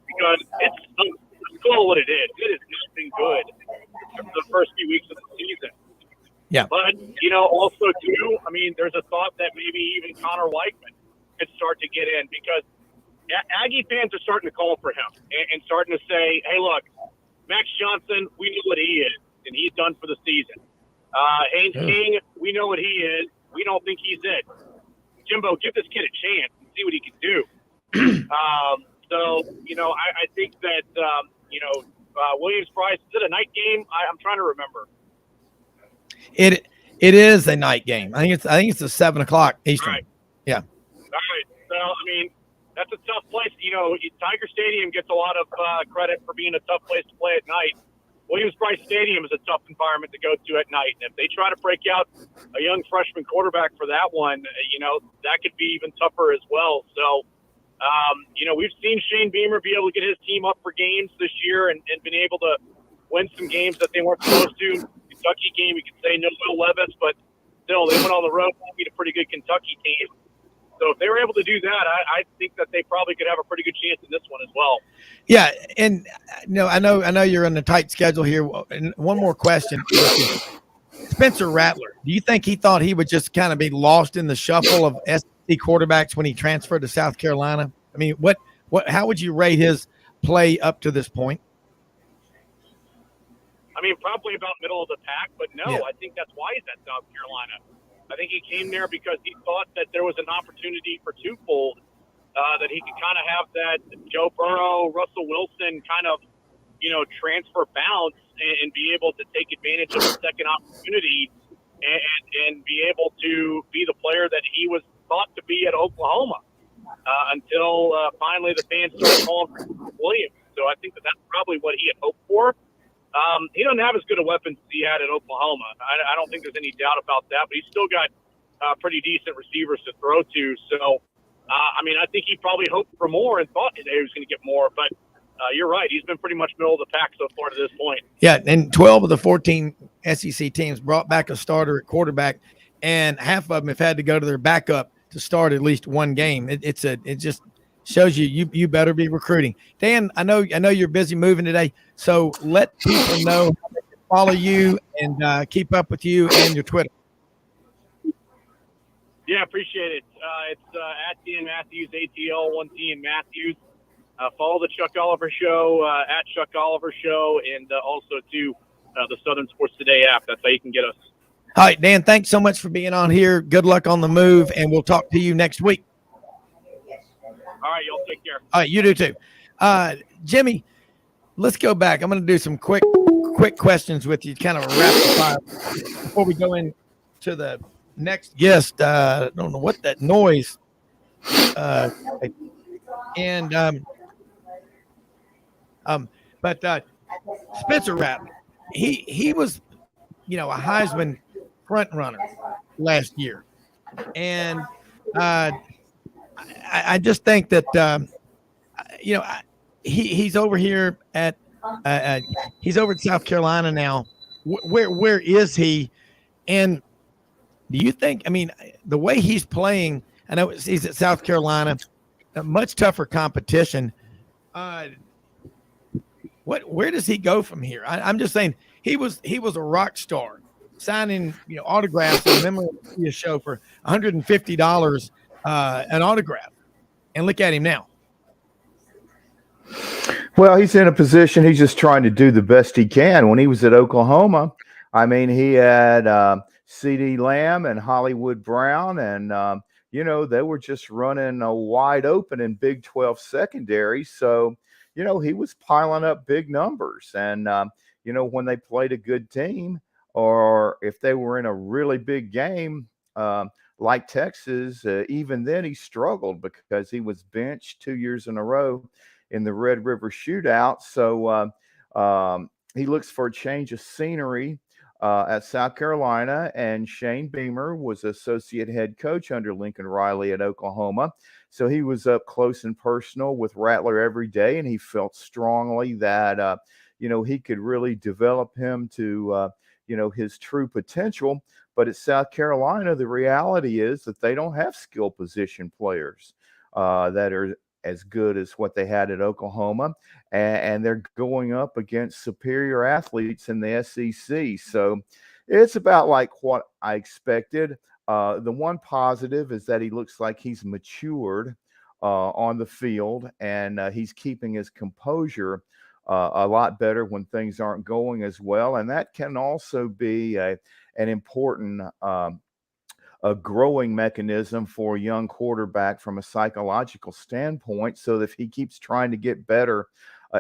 because it's call what it is. It has not been good for the first few weeks of the season. Yeah. But, also, too, I mean, there's a thought that maybe even Connor Weichman could start to get in, because Aggie fans are starting to call for him and starting to say, hey, look, Max Johnson, we know what he is, and he's done for the season. Haynes King, we know what he is. We don't think he's it. Jimbo, give this kid a chance and see what he can do. I think that, Williams-Brice, is it a night game? I'm trying to remember. It is a night game. I think it's a 7:00 Eastern. All right. Yeah. All right. So, I mean, that's a tough place. Tiger Stadium gets a lot of credit for being a tough place to play at night. Williams-Brice Stadium is a tough environment to go to at night. And if they try to break out a young freshman quarterback for that one, that could be even tougher as well. So, we've seen Shane Beamer be able to get his team up for games this year and been able to win some games that they weren't supposed to. Kentucky game, you could say no Will Levis, but still, they went on the road and beat a pretty good Kentucky team. So if they were able to do that, I think that they probably could have a pretty good chance in this one as well. Yeah, and I know you're on a tight schedule here. And one more question: Spencer Rattler, do you think he thought he would just kind of be lost in the shuffle of SEC quarterbacks when he transferred to South Carolina? I mean, how would you rate his play up to this point? I mean, probably about middle of the pack, but no, Yeah. I think that's why he's at South Carolina. I think he came there because he thought that there was an opportunity for twofold, that he could kind of have that Joe Burrow, Russell Wilson kind of, transfer bounce and be able to take advantage of the second opportunity and be able to be the player that he was thought to be at Oklahoma until finally the fans started calling for Williams. So I think that's probably what he had hoped for. He doesn't have as good a weapons as he had at Oklahoma. I don't think there's any doubt about that, but he's still got pretty decent receivers to throw to. So, I think he probably hoped for more and thought that he was going to get more, but you're right. He's been pretty much middle of the pack so far to this point. Yeah, and 12 of the 14 SEC teams brought back a starter at quarterback, and half of them have had to go to their backup to start at least one game. It just shows you better be recruiting. Dan, I know you're busy moving today, so let people know how they can follow you and keep up with you and your Twitter. Yeah, appreciate it. It's at Dan Mathews, ATL, 1T and Mathews. Follow the Chuck Oliver Show, at Chuck Oliver Show, and also to the Southern Sports Today app. That's how you can get us. All right, Dan, thanks so much for being on here. Good luck on the move, and we'll talk to you next week. All right, y'all take care. All right, you do too. Jimmy, let's go back. I'm going to do some quick questions with you, kind of a rapid fire before we go into the next guest. I don't know what that noise. But Spencer Rattler, he was, a Heisman front runner last year, and I just think that he's over here at he's over at South Carolina now. Where is he? And do you think? I mean, the way he's playing, I know he's at South Carolina, a much tougher competition. Where does he go from here? I'm just saying he was a rock star, signing autographs and memorabilia show for $150 an autograph, and look at him now. Well, he's in a position. He's just trying to do the best he can. When he was at Oklahoma, I mean, he had CeeDee Lamb and Hollywood Brown, and they were just running wide open in Big 12 secondary. So, he was piling up big numbers. And, when they played a good team, or if they were in a really big game like Texas, even then he struggled because he was benched 2 years in a row in the Red River Shootout. So, he looks for a change of scenery at South Carolina, and Shane Beamer was associate head coach under Lincoln Riley at Oklahoma. So he was up close and personal with Rattler every day, and he felt strongly that, he could really develop him to, his true potential. But at South Carolina, the reality is that they don't have skill position players that are as good as what they had at Oklahoma, and they're going up against superior athletes in the SEC. So it's about like what I expected. The one positive is that he looks like he's matured on the field, and he's keeping his composure a lot better when things aren't going as well. And that can also be an important a growing mechanism for a young quarterback from a psychological standpoint. So that if he keeps trying to get better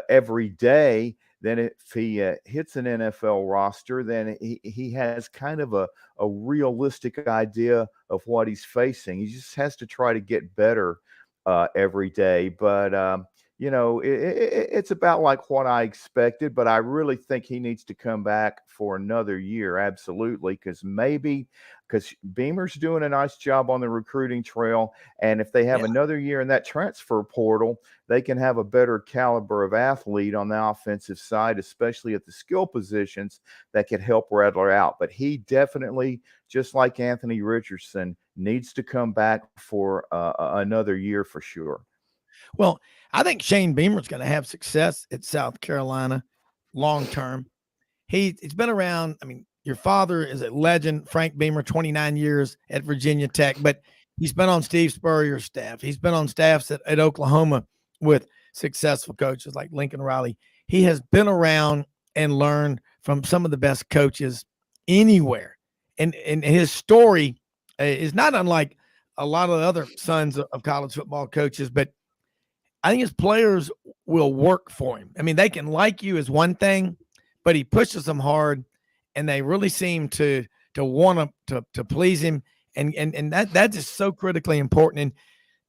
every day, then if he hits an NFL roster, then he has kind of a realistic idea of what he's facing. He just has to try to get better every day. But, it's about like what I expected, but I really think he needs to come back for another year. Absolutely. Because Beamer's doing a nice job on the recruiting trail. And if they have another year in that transfer portal, they can have a better caliber of athlete on the offensive side, especially at the skill positions that could help Rattler out. But he definitely, just like Anthony Richardson, needs to come back for another year for sure. Well, I think Shane Beamer's going to have success at South Carolina long term. He's been around. I mean, your father is a legend, Frank Beamer, 29 years at Virginia Tech, but he's been on Steve Spurrier's staff. He's been on staffs at Oklahoma with successful coaches like Lincoln Riley. He has been around and learned from some of the best coaches anywhere. And his story is not unlike a lot of the other sons of college football coaches, but I think his players will work for him. I mean, they can like you is one thing, but he pushes them hard, and they really seem to want to please him, and that's just so critically important.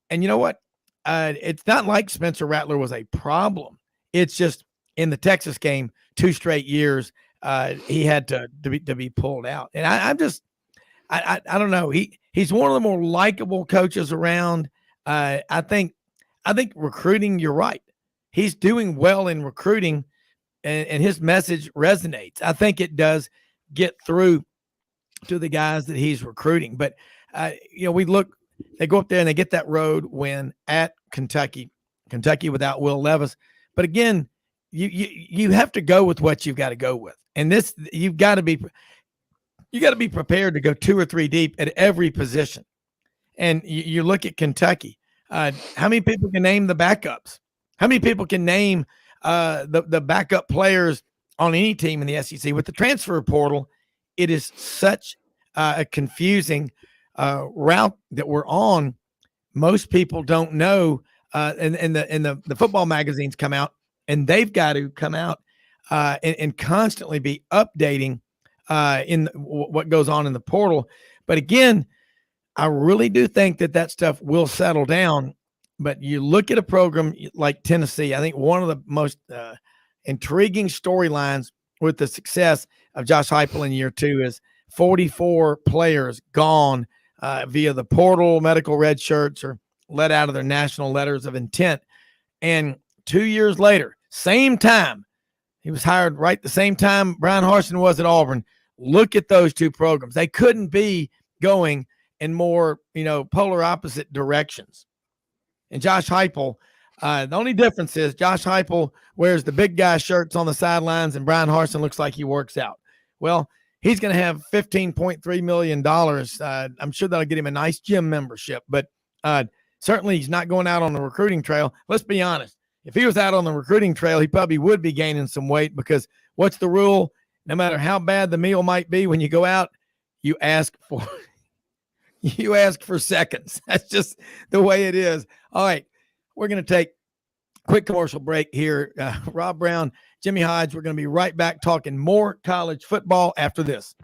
And you know what? It's not like Spencer Rattler was a problem. It's just in the Texas game, 2 straight years, he had to be pulled out. And I don't know. He's one of the more likable coaches around. I think recruiting, you're right. He's doing well in recruiting, and his message resonates. I think it does get through to the guys that he's recruiting. But, they go up there and they get that road win at Kentucky without Will Levis. But again, you have to go with what you've got to go with. And this, you got to be prepared to go 2 or 3 deep at every position. And you look at Kentucky. How many people can name the backups? How many people can name the backup players on any team in the SEC? With the transfer portal, it is such a confusing route that we're on. Most people don't know, and the football magazines come out, and they've got to come out and constantly be updating in what goes on in the portal. But again, I really do think that stuff will settle down. But you look at a program like Tennessee, I think one of the most intriguing storylines with the success of Josh Heupel in year 2 is 44 players gone via the portal, medical red shirts, or let out of their national letters of intent. And 2 years later, same time, he was hired right the same time Brian Harsin was at Auburn. Look at those 2 programs. They couldn't be going in more, polar opposite directions. And Josh Heupel, the only difference is Josh Heupel wears the big guy shirts on the sidelines, and Brian Harsin looks like he works out. Well, he's going to have $15.3 million. I'm sure that'll get him a nice gym membership, but certainly he's not going out on the recruiting trail. Let's be honest. If he was out on the recruiting trail, he probably would be gaining some weight, because what's the rule? No matter how bad the meal might be, when you go out, you ask for seconds. That's just the way it is. All right. We're going to take a quick commercial break here. Rob Brown, Jimmy Hodge, we're going to be right back talking more college football after this.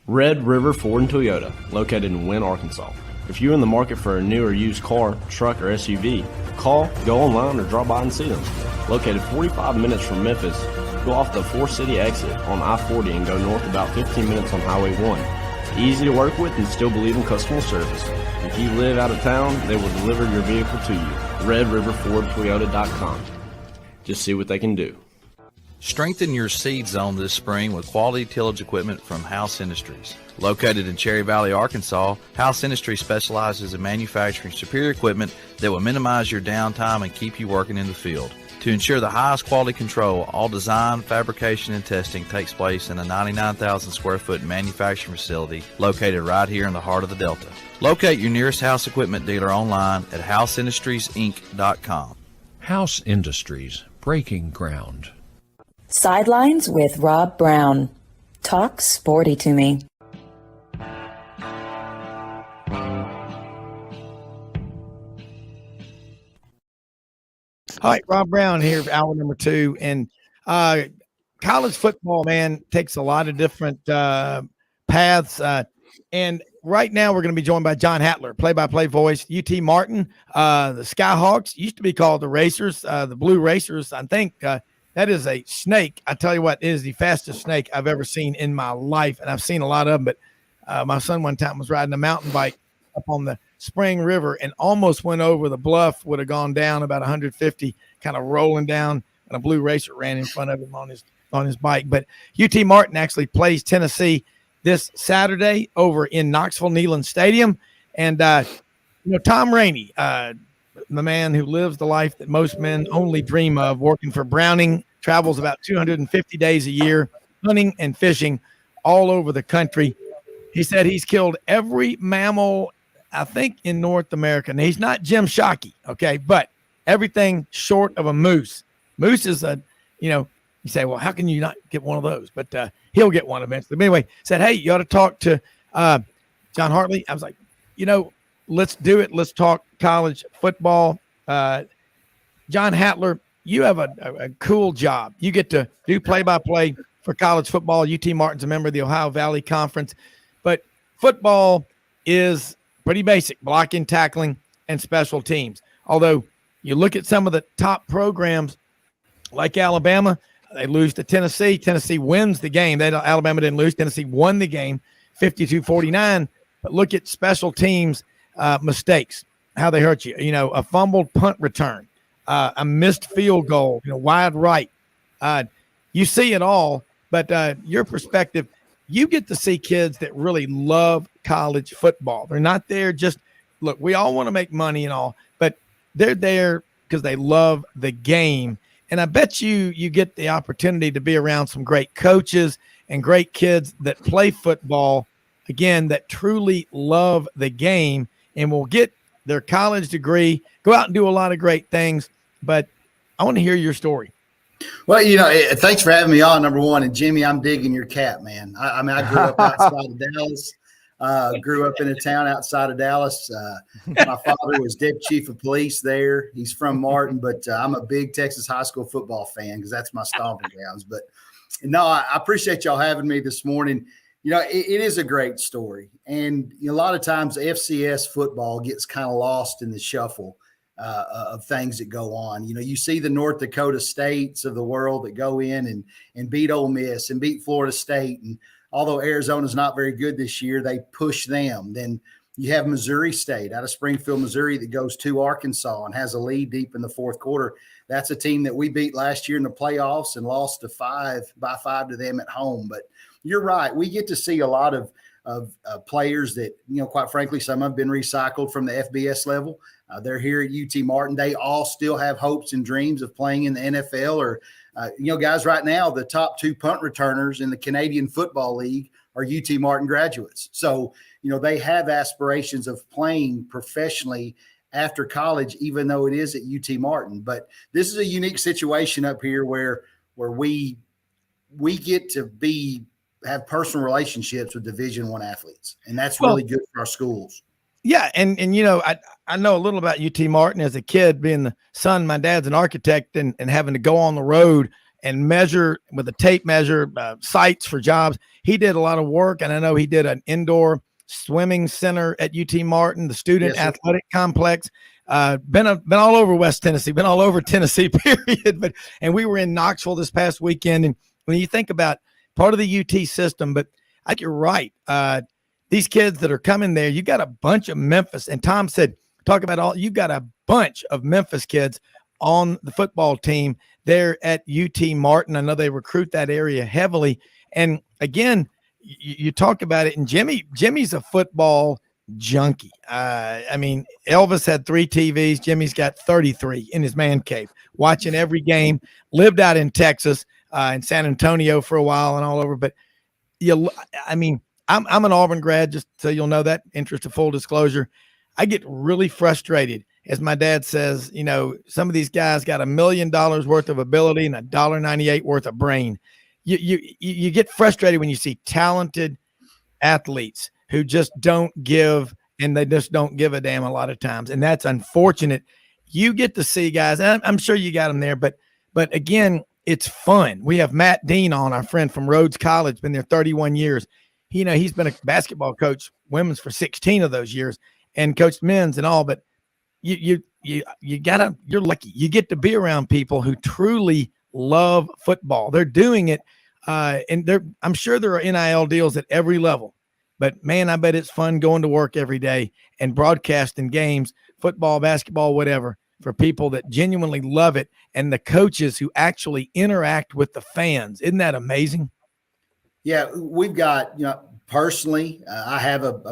Red River Ford and Toyota, located in Wynne, Arkansas. If you're in the market for a new or used car, truck, or SUV, call, go online, or drop by and see them. Located 45 minutes from Memphis, go off the 4-city exit on I-40 and go north about 15 minutes on Highway 1. Easy to work with and still believe in customer service. If you live out of town, they will deliver your vehicle to you. RedRiverFordToyota.com. Just see what they can do. Strengthen your seed zone this spring with quality tillage equipment from House Industries. Located in Cherry Valley, Arkansas, House Industries specializes in manufacturing superior equipment that will minimize your downtime and keep you working in the field. To ensure the highest quality control, all design, fabrication, and testing takes place in a 99,000 square foot manufacturing facility located right here in the heart of the Delta. Locate your nearest House equipment dealer online at houseindustriesinc.com. House Industries, breaking ground. Sidelines with Rob Brown. Talk sporty to me. All right, Rob Brown here, hour number 2. And college football, man, takes a lot of different paths. And right now we're going to be joined by John Hattler, play-by-play voice, UT Martin. The Skyhawks used to be called the Racers, the Blue Racers. I think that is a snake. I tell you what, it is the fastest snake I've ever seen in my life. And I've seen a lot of them, but my son one time was riding a mountain bike up on the Spring River and almost went over the bluff, would have gone down about 150, kind of rolling down, and a Blue Racer ran in front of him on his bike. But UT Martin actually plays Tennessee this Saturday over in Knoxville Neyland Stadium. And, Tom Rainey, the man who lives the life that most men only dream of, working for Browning, travels about 250 days a year, hunting and fishing all over the country. He said he's killed every mammal, I think, in North America. And he's not Jim Shockey, okay, but everything short of a moose. Moose is you say, well, how can you not get one of those? But he'll get one eventually. But anyway, said, hey, you ought to talk to John Hartley. I was like, let's do it. Let's talk college football. John Hattler, you have a cool job. You get to do play-by-play for college football. UT Martin's a member of the Ohio Valley Conference. But football is pretty basic, blocking, tackling, and special teams. Although you look at some of the top programs like Alabama, they lose to Tennessee. Tennessee wins the game. Alabama didn't lose. Tennessee won the game 52-49. But look at special teams mistakes, how they hurt you. A fumbled punt return, a missed field goal, wide right. You see it all, but your perspective, you get to see kids that really love college football. They're not there just, look, we all want to make money and all, but they're there because they love the game. And I bet you get the opportunity to be around some great coaches and great kids that play football, again, that truly love the game and will get their college degree, go out and do a lot of great things. But I want to hear your story. Well, thanks for having me on, number one. And Jimmy, I'm digging your cap, man. I grew up outside of Dallas, grew up in a town outside of Dallas. My father was deputy chief of police there. He's from Martin, but I'm a big Texas high school football fan because that's my stomping grounds. But no, I appreciate y'all having me this morning. It is a great story. And a lot of times FCS football gets kind of lost in the shuffle of things that go on. You see the North Dakota States of the world that go in and beat Ole Miss and beat Florida State. And although Arizona's not very good this year, they push them. Then you have Missouri State out of Springfield, Missouri, that goes to Arkansas and has a lead deep in the fourth quarter. That's a team that we beat last year in the playoffs and lost by five to them at home. But you're right. We get to see a lot of players that, quite frankly, some have been recycled from the FBS level. They're here at UT Martin. They all still have hopes and dreams of playing in the NFL or, guys, right now, the top 2 punt returners in the Canadian Football League are UT Martin graduates. So, they have aspirations of playing professionally after college, even though it is at UT Martin. But this is a unique situation up here where we get to have personal relationships with Division I athletes, and that's really good for our schools. Yeah, and I know a little about UT Martin as a kid, being the son. My dad's an architect, and having to go on the road and measure with a tape measure sites for jobs. He did a lot of work, and I know he did an indoor swimming center at UT Martin, the student Yes, sir. athletic complex. Been all over West Tennessee, been all over Tennessee, period. And we were in Knoxville this past weekend. And when you think about part of the UT system, but I think you're right. These kids that are coming there, you got a bunch of Memphis. And Tom said, you got a bunch of Memphis kids on the football team there at UT Martin. I know they recruit that area heavily. And again, you talk about it, and Jimmy's a football junkie. I mean, Elvis had 3 TVs. Jimmy's got 33 in his man cave, watching every game. Lived out in Texas, in San Antonio for a while and all over. But I'm an Auburn grad, just so you'll know that. Interest of full disclosure, I get really frustrated, as my dad says. Some of these guys got $1 million worth of ability and $1.98 worth of brain. You get frustrated when you see talented athletes who just don't give, and they just don't give a damn a lot of times. And that's unfortunate. You get to see guys, and I'm sure you got them there, but again, it's fun. We have Matt Dean on, our friend from Rhodes College, been there 31 years. He's been a basketball coach, women's, for 16 of those years, and coached men's and all. But you're lucky. You get to be around people who truly love football. They're doing it, and I'm sure there are NIL deals at every level. But man, I bet it's fun going to work every day and broadcasting games, football, basketball, whatever, for people that genuinely love it, and the coaches who actually interact with the fans. Isn't that amazing? Yeah, we've got, personally, I have a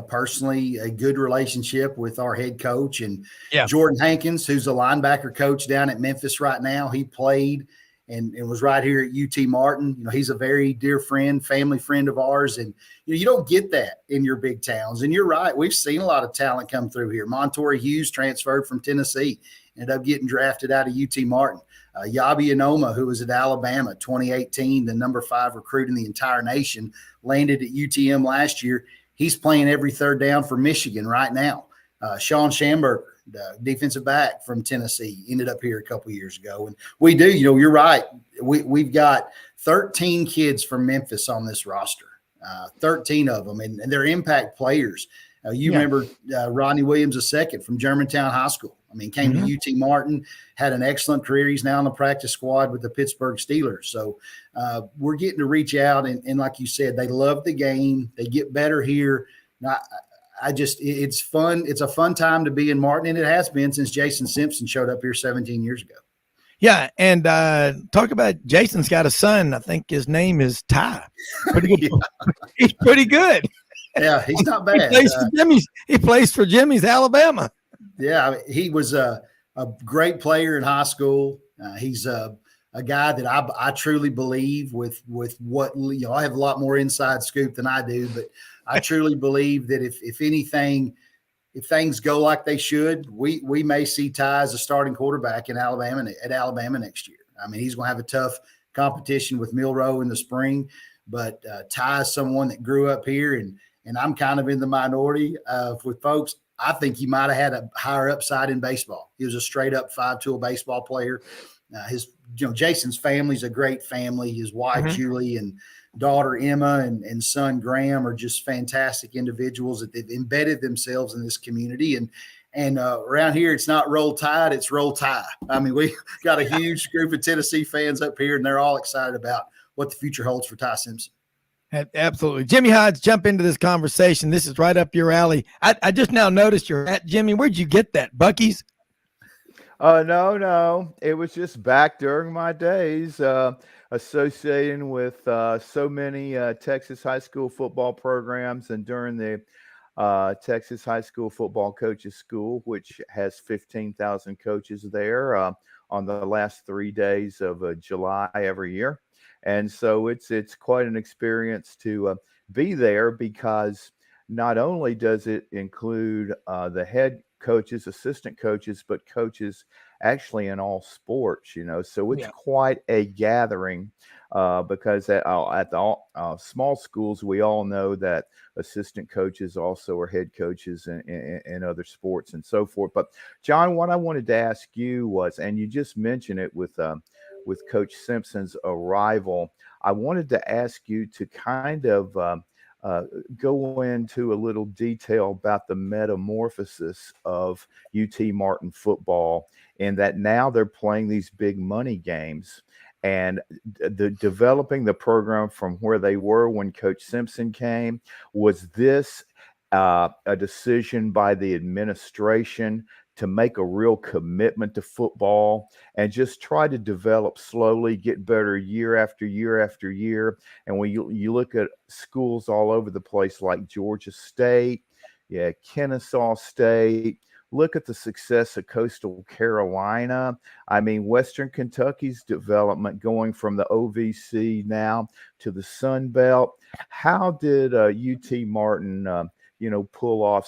good relationship with our head coach, and Jordan Hankins, who's a linebacker coach down at Memphis right now. He played and was right here at UT Martin. He's a very dear friend, family friend of ours. And you don't get that in your big towns. And you're right. We've seen a lot of talent come through here. Montour Hughes transferred from Tennessee, ended up getting drafted out of UT Martin. Yabi Anoma, who was at Alabama, 2018, the number 5 recruit in the entire nation, landed at UTM last year. He's playing every third down for Michigan right now. Sean Schamberger, the defensive back from Tennessee, ended up here a couple of years ago. And we do, you're right. We've got 13 kids from Memphis on this roster, 13 of them, and they're impact players. Remember Rodney Williams II from Germantown High School. Came to UT Martin, had an excellent career. He's now on the practice squad with the Pittsburgh Steelers. So we're getting to reach out, and like you said, they love the game. They get better here. It's fun. It's a fun time to be in Martin, and it has been since Jason Simpson showed up here 17 years ago. Yeah, and talk about Jason's got a son. I think his name is Ty. Pretty good. He's pretty good. Yeah, he's not bad. He plays for Jimmy's Alabama. Yeah, he was a great player in high school. He's a guy that I truly believe with what I have a lot more inside scoop than I do, but I truly believe that if anything, if things go like they should, we may see Ty as a starting quarterback at Alabama next year. He's going to have a tough competition with Milroe in the spring, but Ty is someone that grew up here, and I'm kind of in the minority with folks. I think he might have had a higher upside in baseball. He was a straight up 5-tool baseball player. Jason's family's a great family. His wife, Julie, and daughter, Emma, and son, Graham, are just fantastic individuals that they've embedded themselves in this community. And around here, it's not Roll Tide, it's Roll Tie. We got a huge group of Tennessee fans up here, and they're all excited about what the future holds for Ty Simpson. Absolutely. Jimmy Hodge, jump into this conversation. This is right up your alley. I just now noticed you're at Jimmy. Where'd you get that? Buc-ee's? No. It was just back during my days associating with so many Texas high school football programs, and during the Texas High School Football Coaches School, which has 15,000 coaches there on the last 3 days of July every year. And so it's quite an experience to be there, because not only does it include the head coaches, assistant coaches, but coaches actually in all sports, so it's quite a gathering because at the small schools, we all know that assistant coaches also are head coaches in other sports and so forth. But John, what I wanted to ask you was, and you just mentioned it with Coach Simpson's arrival, I wanted to ask you to kind of go into a little detail about the metamorphosis of UT Martin football, and that now they're playing these big money games, and the developing the program from where they were when Coach Simpson came. Was this a decision by the administration to make a real commitment to football and just try to develop slowly, get better year after year after year? And when you look at schools all over the place like Georgia State, Kennesaw State, look at the success of Coastal Carolina. I mean, Western Kentucky's development going from the OVC now to the Sun Belt. How did UT Martin pull off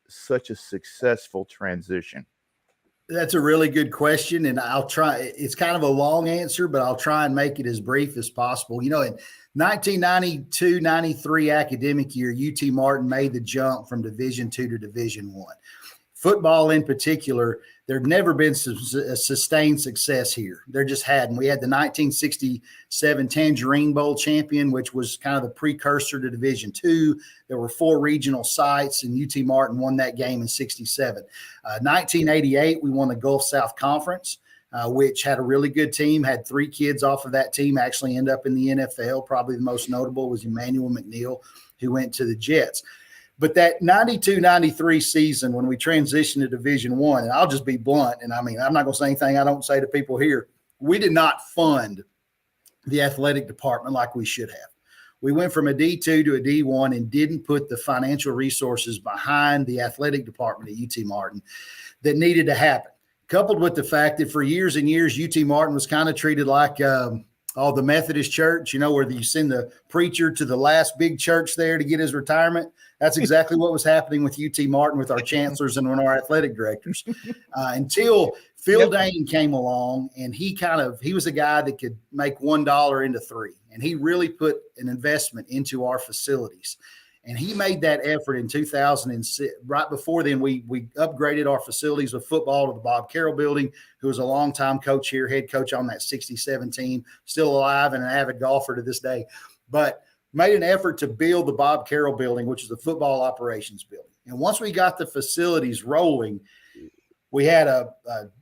such a successful transition? That's a really good question, and I'll try. It's kind of a long answer, but I'll try and make it as brief as possible. In 1992-93 academic year, UT Martin made the jump from Division II to Division I. Football in particular, there'd never been a sustained success here. There just hadn't. We had the 1967 Tangerine Bowl champion, which was kind of the precursor to Division II. There were 4 regional sites, and UT Martin won that game in 67. 1988, we won the Gulf South Conference, which had a really good team, had 3 kids off of that team actually end up in the NFL. Probably the most notable was Emmanuel McNeil, who went to the Jets. But that 92-93 season, when we transitioned to Division I, and I'll just be blunt, and I'm not going to say anything I don't say to people here, we did not fund the athletic department like we should have. We went from a D2 to a D1 and didn't put the financial resources behind the athletic department at UT Martin that needed to happen, coupled with the fact that for years and years, UT Martin was kind of treated like the Methodist church, where you send the preacher to the last big church there to get his retirement. That's exactly what was happening with UT Martin with our chancellors and our athletic directors until Phil Dane came along, and he was a guy that could make $1 into 3. And he really put an investment into our facilities. And he made that effort in 2006. Right before then, we upgraded our facilities with football to the Bob Carroll building, who was a longtime coach here, head coach on that 67 team, still alive and an avid golfer to this day. But made an effort to build the Bob Carroll building, which is the football operations building. And once we got the facilities rolling, we had a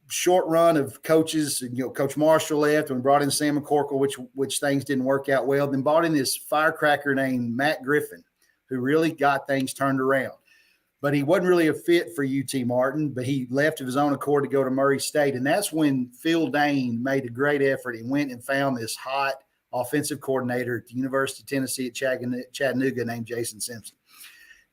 short run of coaches. Coach Marshall left, and we brought in Sam McCorkle, which things didn't work out well. Then brought in this firecracker named Matt Griffin, who really got things turned around. But he wasn't really a fit for UT Martin, but he left of his own accord to go to Murray State. And that's when Phil Dane made a great effort and went and found this hot offensive coordinator at the University of Tennessee at Chattanooga named Jason Simpson.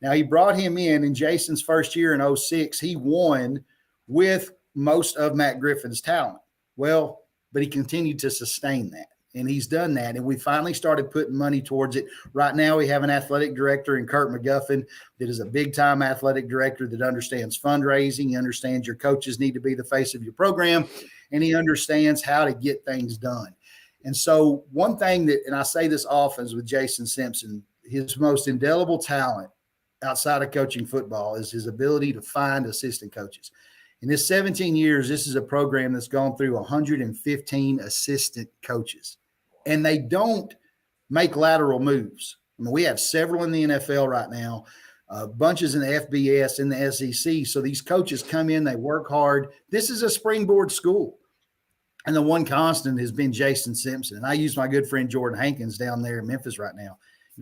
Now, he brought him in Jason's first year in 2006, he won with most of Matt Griffin's talent. Well, but he continued to sustain that. And he's done that. And we finally started putting money towards it. Right now, we have an athletic director in Kurt McGuffin that is a big-time athletic director that understands fundraising. He understands your coaches need to be the face of your program, and he understands how to get things done. And so one thing that, and I say this often, is with Jason Simpson, his most indelible talent outside of coaching football is his ability to find assistant coaches. In this 17 years, this is a program that's gone through 115 assistant coaches, and they don't make lateral moves. I mean, we have several in the NFL right now, bunches in the FBS, in the SEC. So these coaches come in, they work hard. This is a springboard school. And the one constant has been Jason Simpson. And I use my good friend Jordan Hankins down there in Memphis right now.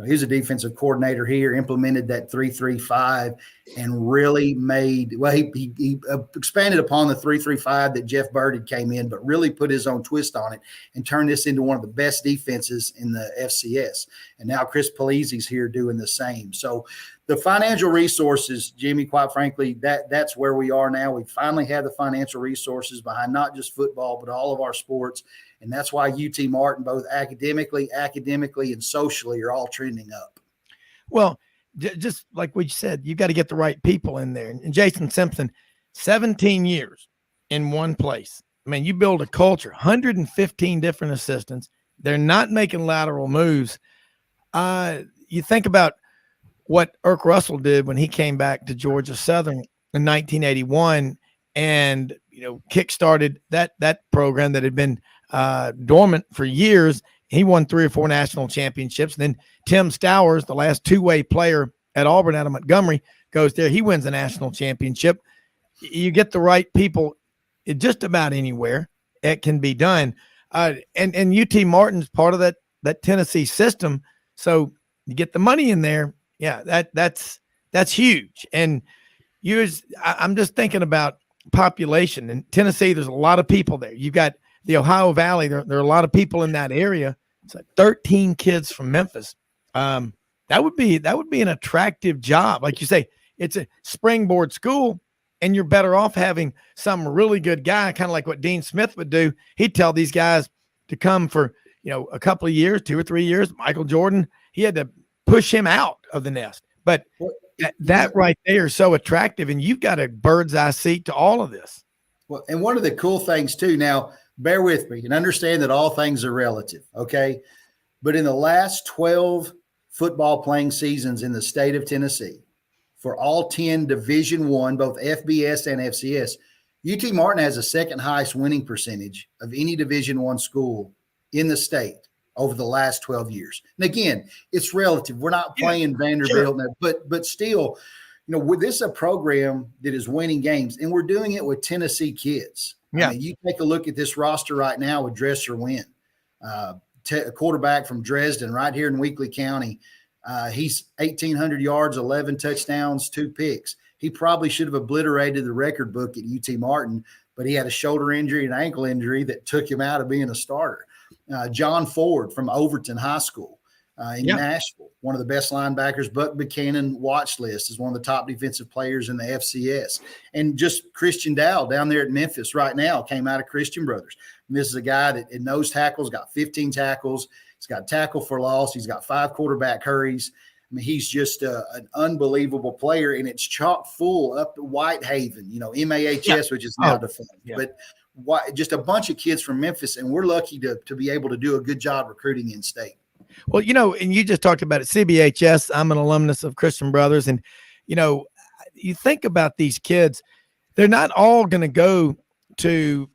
He's a defensive coordinator here, implemented that 3-3-5 and really made – he expanded upon the 3-3-5 that Jeff Bird came in, but really put his own twist on it and turned this into one of the best defenses in the FCS. And now Chris Polizzi's here doing the same. So the financial resources, Jimmy, quite frankly, that's where we are now. We finally have the financial resources behind not just football, but all of our sports. And that's why UT Martin, both academically, and socially, are all trending up. Well, just like we said, you got to get the right people in there. And Jason Simpson, 17 years in one place. I mean, you build a culture, 115 different assistants. They're not making lateral moves. You think about what Irk Russell did when he came back to Georgia Southern in 1981 and, kick-started that program that had been dormant for years, He won 3 or 4 national championships. And then Tim Stowers, the last two-way player at Auburn out of Montgomery, goes there. He wins a national championship. You get the right people just about anywhere. It can be done. And UT Martin's part of that Tennessee system. So you get the money in there. Yeah, that's huge. And I'm just thinking about population. In Tennessee, there's a lot of people there. You've got the Ohio Valley. There are a lot of people in that area. It's like 13 kids from Memphis. That would be an attractive job. Like you say, it's a springboard school, and you're better off having some really good guy, kind of like what Dean Smith would do. He'd tell these guys to come for, a couple of years, 2 or 3 years. Michael Jordan, he had to push him out of the nest. But that right there is so attractive, and you've got a bird's eye seat to all of this. Well, and one of the cool things too, now bear with me and understand that all things are relative, okay? But in the last 12 football playing seasons in the state of Tennessee, for all 10 Division I, both FBS and FCS, UT Martin has the second highest winning percentage of any Division I school in the state over the last 12 years. And again, it's relative. We're not playing Vanderbilt, but still, this is a program that is winning games, and we're doing it with Tennessee kids. Yeah. I mean, you take a look at this roster right now with Dresser Wynn, a quarterback from Dresden right here in Weakley County. He's 1,800 yards, 11 touchdowns, 2 picks. He probably should have obliterated the record book at UT Martin, but he had a shoulder injury and ankle injury that took him out of being a starter. John Ford from Overton High School in Nashville, one of the best linebackers. Buck Buchanan watch list is one of the top defensive players in the FCS. And just Christian Dow down there at Memphis right now came out of Christian Brothers. And this is a guy that in nose tackles got 15 tackles. He's got tackle for loss. He's got 5 quarterback hurries. I mean, he's just an unbelievable player, and it's chock full up to Whitehaven, MAHS, which is now defunct. Yeah. But just a bunch of kids from Memphis, and we're lucky to be able to do a good job recruiting in state. Well, and you just talked about it, CBHS. I'm an alumnus of Christian Brothers, and you think about these kids, they're not all going to go to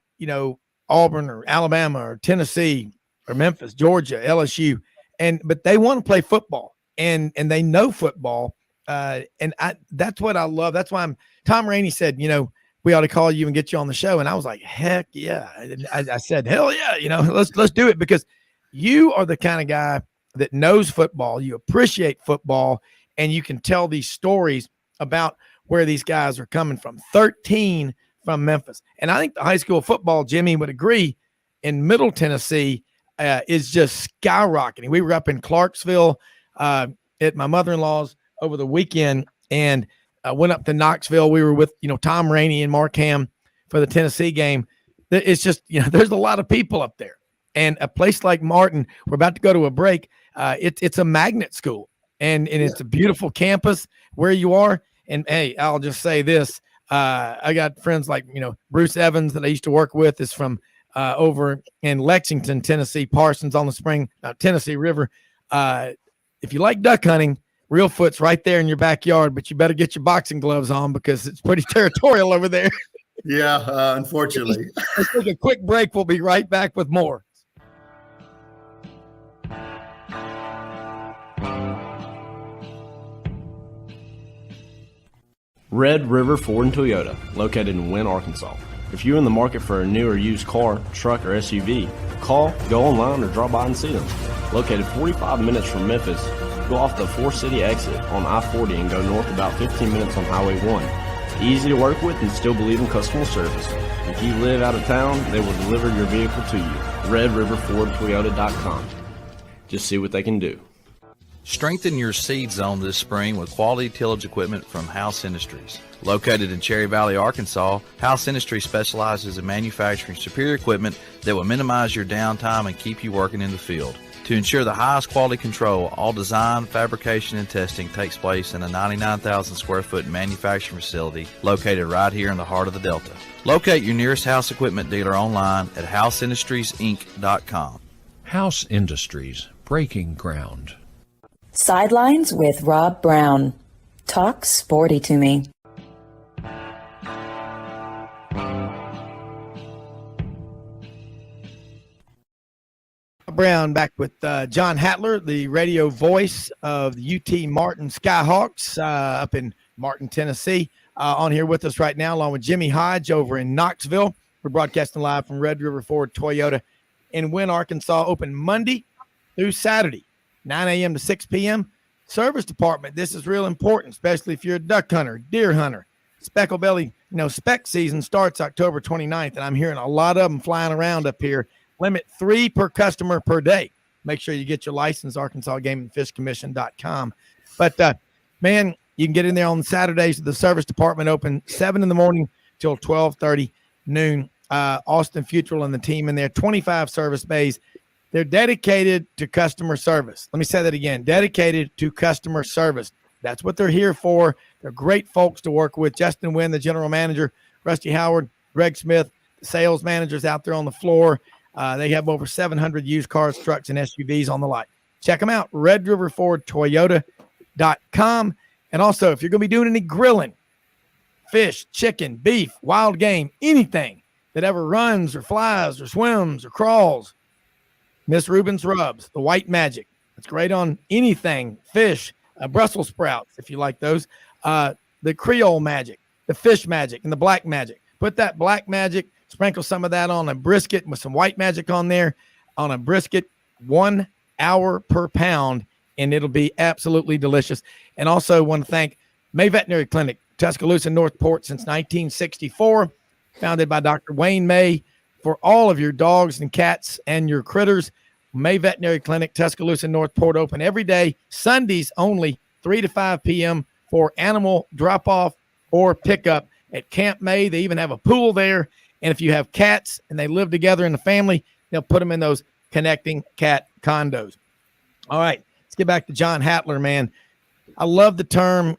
Auburn or Alabama or Tennessee or Memphis, Georgia, LSU, but they want to play football, and they know football, and that's what I love. That's why Tom Rainey said, we ought to call you and get you on the show. And I was like, heck yeah. I said, hell yeah, let's do it, because you are the kind of guy that knows football. You appreciate football, and you can tell these stories about where these guys are coming from. 13 from Memphis. And I think the high school football, Jimmy would agree, in Middle Tennessee is just skyrocketing. We were up in Clarksville at my mother-in-law's over the weekend, and went up to Knoxville. We were with, Tom Rainey and Mark Ham for the Tennessee game. It's just, there's a lot of people up there. And a place like Martin, we're about to go to a break. It's a magnet school, and it's a beautiful campus where you are. And hey, I'll just say this. I got friends like, Bruce Evans that I used to work with is from over in Lexington, Tennessee, Parsons on the Tennessee River. If you like duck hunting, Reelfoot's right there in your backyard, but you better get your boxing gloves on because it's pretty territorial over there. Yeah, unfortunately. Let's take a quick break. We'll be right back with more. Red River Ford and Toyota, located in Wynne, Arkansas. If you're in the market for a new or used car, truck, or SUV, call, go online, or drop by and see them. Located 45 minutes from Memphis, go off the 4-city exit on I-40 and go north about 15 minutes on Highway 1. Easy to work with and still believe in customer service. If you live out of town, they will deliver your vehicle to you. RedRiverFordToyota.com. Just see what they can do. Strengthen your seed zone this spring with quality tillage equipment from House Industries. Located in Cherry Valley, Arkansas, House Industries specializes in manufacturing superior equipment that will minimize your downtime and keep you working in the field. To ensure the highest quality control, all design, fabrication, and testing takes place in a 99,000 square foot manufacturing facility located right here in the heart of the Delta. Locate your nearest House equipment dealer online at houseindustriesinc.com. House Industries, breaking ground. Sidelines with Rob Brown. Talk sporty to me. Brown back with John Hattler, the radio voice of the UT Martin Skyhawks up in Martin, Tennessee, on here with us right now, along with Jimmy Hodge over in Knoxville. We're broadcasting live from Red River Ford Toyota in Wynne, Arkansas, open Monday through Saturday, 9 a.m. to 6 p.m. Service department, this is real important, especially if you're a duck hunter, deer hunter. Speckle belly, spec season starts October 29th, and I'm hearing a lot of them flying around up here. Limit 3 per customer per day. Make sure you get your license, ArkansasGameandFishCommission.com. But, man, you can get in there on Saturdays. The service department open 7 in the morning till 12:30 noon. Austin Futrell and the team in there, 25 service bays. They're dedicated to customer service. Let me say that again, dedicated to customer service. That's what they're here for. They're great folks to work with. Justin Wynn, the general manager, Rusty Howard, Greg Smith, the sales managers out there on the floor. They have over 700 used cars, trucks, and SUVs on the lot. Check them out, RedRiverFordToyota.com. And also, if you're going to be doing any grilling, fish, chicken, beef, wild game, anything that ever runs or flies or swims or crawls, Miss Rubin's Rubs, the White Magic. It's great on anything, fish, Brussels sprouts, if you like those, the Creole Magic, the Fish Magic, and the Black Magic. Put that Black Magic, sprinkle some of that on a brisket with some White Magic on there, on a brisket, 1 hour per pound, and it'll be absolutely delicious. And also want to thank May Veterinary Clinic, Tuscaloosa, Northport, since 1964, founded by Dr. Wayne May, for all of your dogs and cats and your critters. May Veterinary Clinic, Tuscaloosa, Northport, open every day, Sundays only, 3 to 5 p.m. for animal drop-off or pickup at Camp May. They even have a pool there. And if you have cats and they live together in the family, they'll put them in those connecting cat condos. All right, let's get back to John Hattler, man. I love the term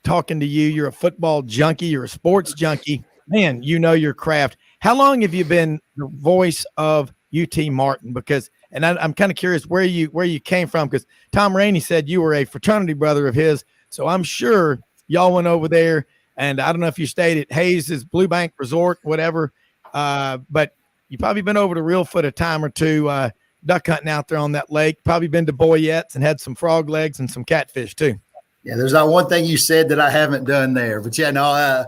talking to you. You're a football junkie. You're a sports junkie. Man, you know your craft. How long have you been the voice of UT Martin? Because, and I'm kind of curious where you came from, because Tom Rainey said you were a fraternity brother of his. So I'm sure y'all went over there, and I don't know if you stayed at Hayes's Blue Bank Resort, whatever, but you probably been over to Reelfoot a time or two, duck hunting out there on that lake. Probably been to Boyette's and had some frog legs and some catfish too. Yeah, there's not one thing you said that I haven't done there. But yeah, no,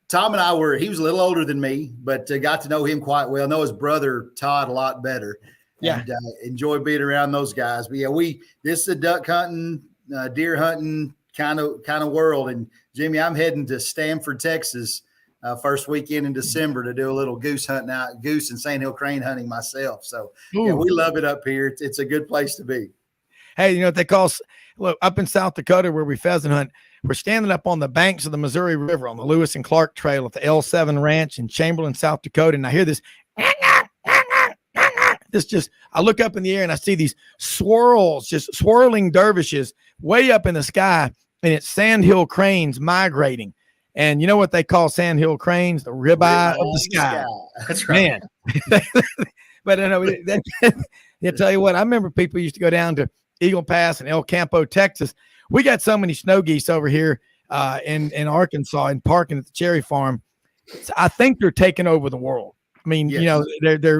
Tom and I he was a little older than me, but got to know him quite well. Know his brother Todd a lot better. Yeah. And enjoy being around those guys. But yeah, this is a duck hunting, deer hunting kind of world. And Jimmy, I'm heading to Stamford, Texas, first weekend in December to do a little goose and sandhill crane hunting myself. So yeah, we love it up here. It's a good place to be. Hey, you know what they call, look, up in South Dakota where we pheasant hunt, we're standing up on the banks of the Missouri River on the Lewis and Clark Trail at the L7 Ranch in Chamberlain, South Dakota. And I hear this, I look up in the air and I see these swirls, just swirling dervishes way up in the sky. And it's sandhill cranes migrating. And you know what they call sandhill cranes? The ribeye of the sky. That's right. Man. But I know, I'll tell you what, I remember people used to go down to Eagle Pass and El Campo, Texas. We got so many snow geese over here in Arkansas and parking at the Cherry Farm. I think they're taking over the world. I mean, yes. You know,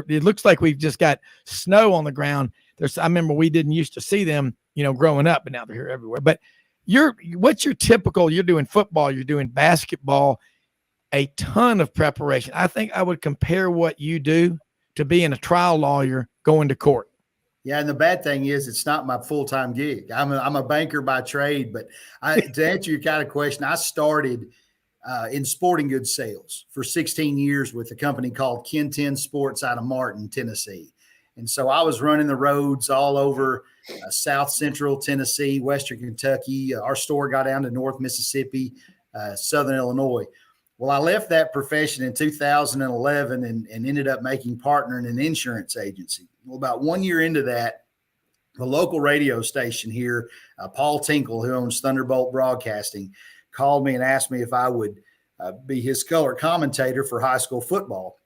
it looks like we've just got snow on the ground. I remember we didn't used to see them, you know, growing up, but now they're here everywhere. But what's your typical, you're doing football, you're doing basketball, a ton of preparation. I think I would compare what you do to being a trial lawyer going to court. Yeah, and the bad thing is it's not my full-time gig. I'm a banker by trade, but to answer your kind of question, I started in sporting goods sales for 16 years with a company called Ken 10 Sports out of Martin, Tennessee. And so I was running the roads all over South Central Tennessee, Western Kentucky. Our store got down to North Mississippi, Southern Illinois. Well, I left that profession in 2011 and ended up making partner in an insurance agency. Well, about 1 year into that, the local radio station here, Paul Tinkle, who owns Thunderbolt Broadcasting, called me and asked me if I would be his color commentator for high school football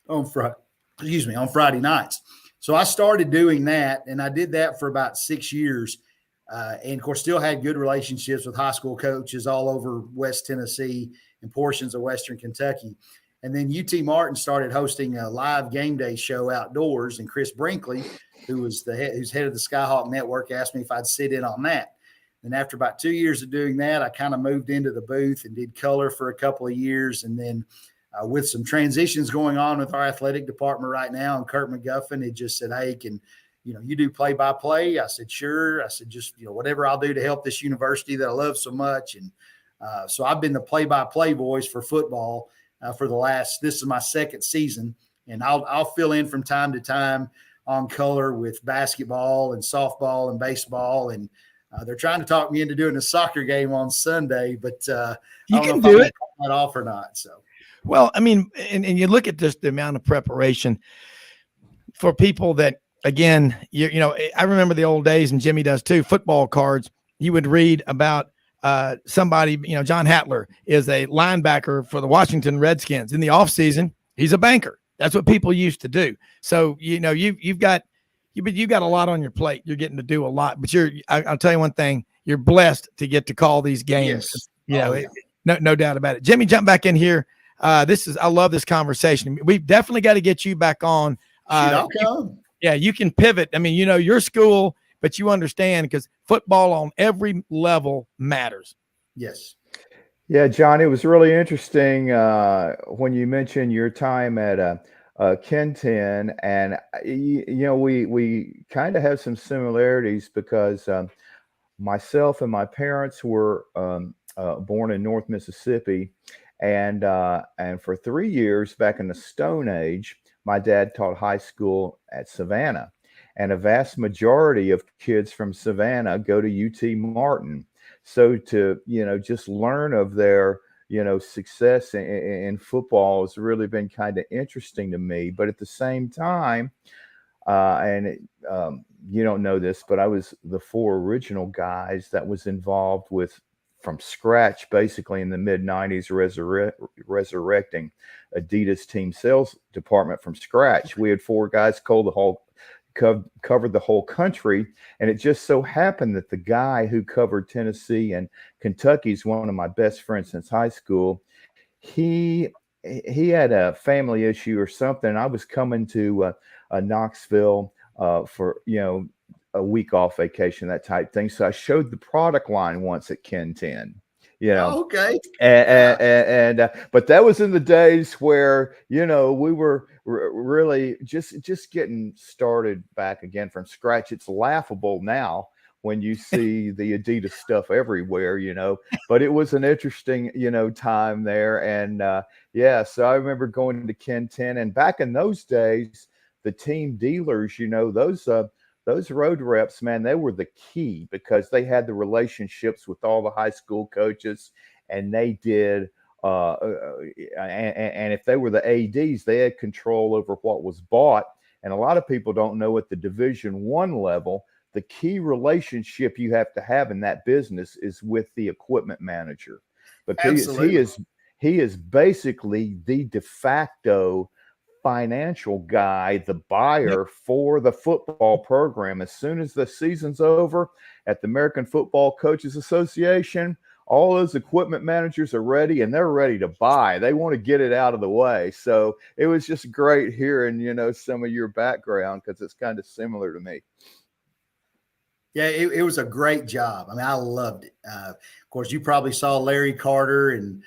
on Friday nights. So I started doing that, and I did that for about 6 years. And of course, still had good relationships with high school coaches all over West Tennessee and portions of Western Kentucky. And then UT Martin started hosting a live game day show outdoors, and Chris Brinkley, who's head of the Skyhawk Network, asked me if I'd sit in on that. And after about 2 years of doing that, I kind of moved into the booth and did color for a couple of years. And then with some transitions going on with our athletic department right now, and Kurt McGuffin had just said, hey, can you do play-by-play? I said, sure. I said, just, whatever I'll do to help this university that I love so much. And so I've been the play-by-play voice for football for this is my second season. And I'll fill in from time to time on color with basketball and softball and baseball. And they're trying to talk me into doing a soccer game on Sunday, but you can do it that off or not. So, well, I mean, and you look at just the amount of preparation for people that, again, I remember the old days, and Jimmy does too, football cards. You would read about somebody, John Hattler is a linebacker for the Washington Redskins. In the offseason, he's a banker. That's what people used to do. So, you've got a lot on your plate. You're getting to do a lot, but I'll tell you one thing, you're blessed to get to call these games. Yes. No doubt about it. Jimmy, jump back in here. I love this conversation. We've definitely got to get you back on. I'll come. You can pivot. I mean, your school, but you understand because football on every level matters. Yes. Yeah, John, it was really interesting when you mentioned your time at Kenton, and we kind of have some similarities because myself and my parents were born in North Mississippi, and for 3 years back in the Stone Age, my dad taught high school at Savannah, and a vast majority of kids from Savannah go to UT Martin. So to just learn of their success in football has really been kind of interesting to me. But at the same time, you don't know this, but I was the 4 original guys that was involved with from scratch, basically in the mid-90s, resurrecting Adidas team sales department from scratch. We had 4 guys covered the whole country, and it just so happened that the guy who covered Tennessee and Kentucky is one of my best friends since high school. He had a family issue or something. I was coming to Knoxville for a week off vacation, that type thing. So I showed the product line once at Ken 10. Okay. But that was in the days where we were really just getting started back again from scratch. It's laughable now when you see the Adidas stuff everywhere, but it was an interesting time there. And so I remember going to Ken 10, and back in those days, the team dealers, those road reps, man, they were the key because they had the relationships with all the high school coaches, and they did. And if they were the ADs, they had control over what was bought. And a lot of people don't know at the Division I level, the key relationship you have to have in that business is with the equipment manager, because he is basically the de facto financial guy, the buyer for the football program. As soon as the season's over at the American Football Coaches Association, all those equipment managers are ready, and they're ready to buy. They want to get it out of the way. So it was just great hearing, some of your background, because it's kind of similar to me. Yeah, it was a great job. I mean, I loved it. Of course, you probably saw Larry Carter, and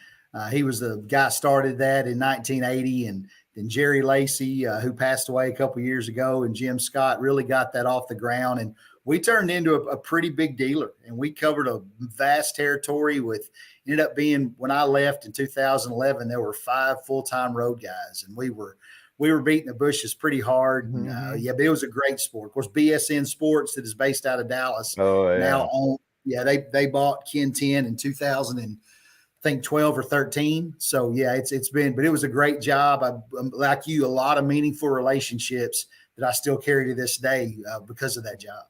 he was the guy started that in 1980, and then Jerry Lacey, who passed away a couple of years ago, and Jim Scott really got that off the ground. And we turned into a pretty big dealer, and we covered a vast territory ended up being, when I left in 2011, there were 5 full-time road guys, and we were beating the bushes pretty hard. Mm-hmm. But it was a great sport. Of course, BSN Sports, that is based out of Dallas. Oh, yeah. Now they bought Ken 10 in 2012 or 13. So it's been, but it was a great job. I'm like you, a lot of meaningful relationships that I still carry to this day because of that job.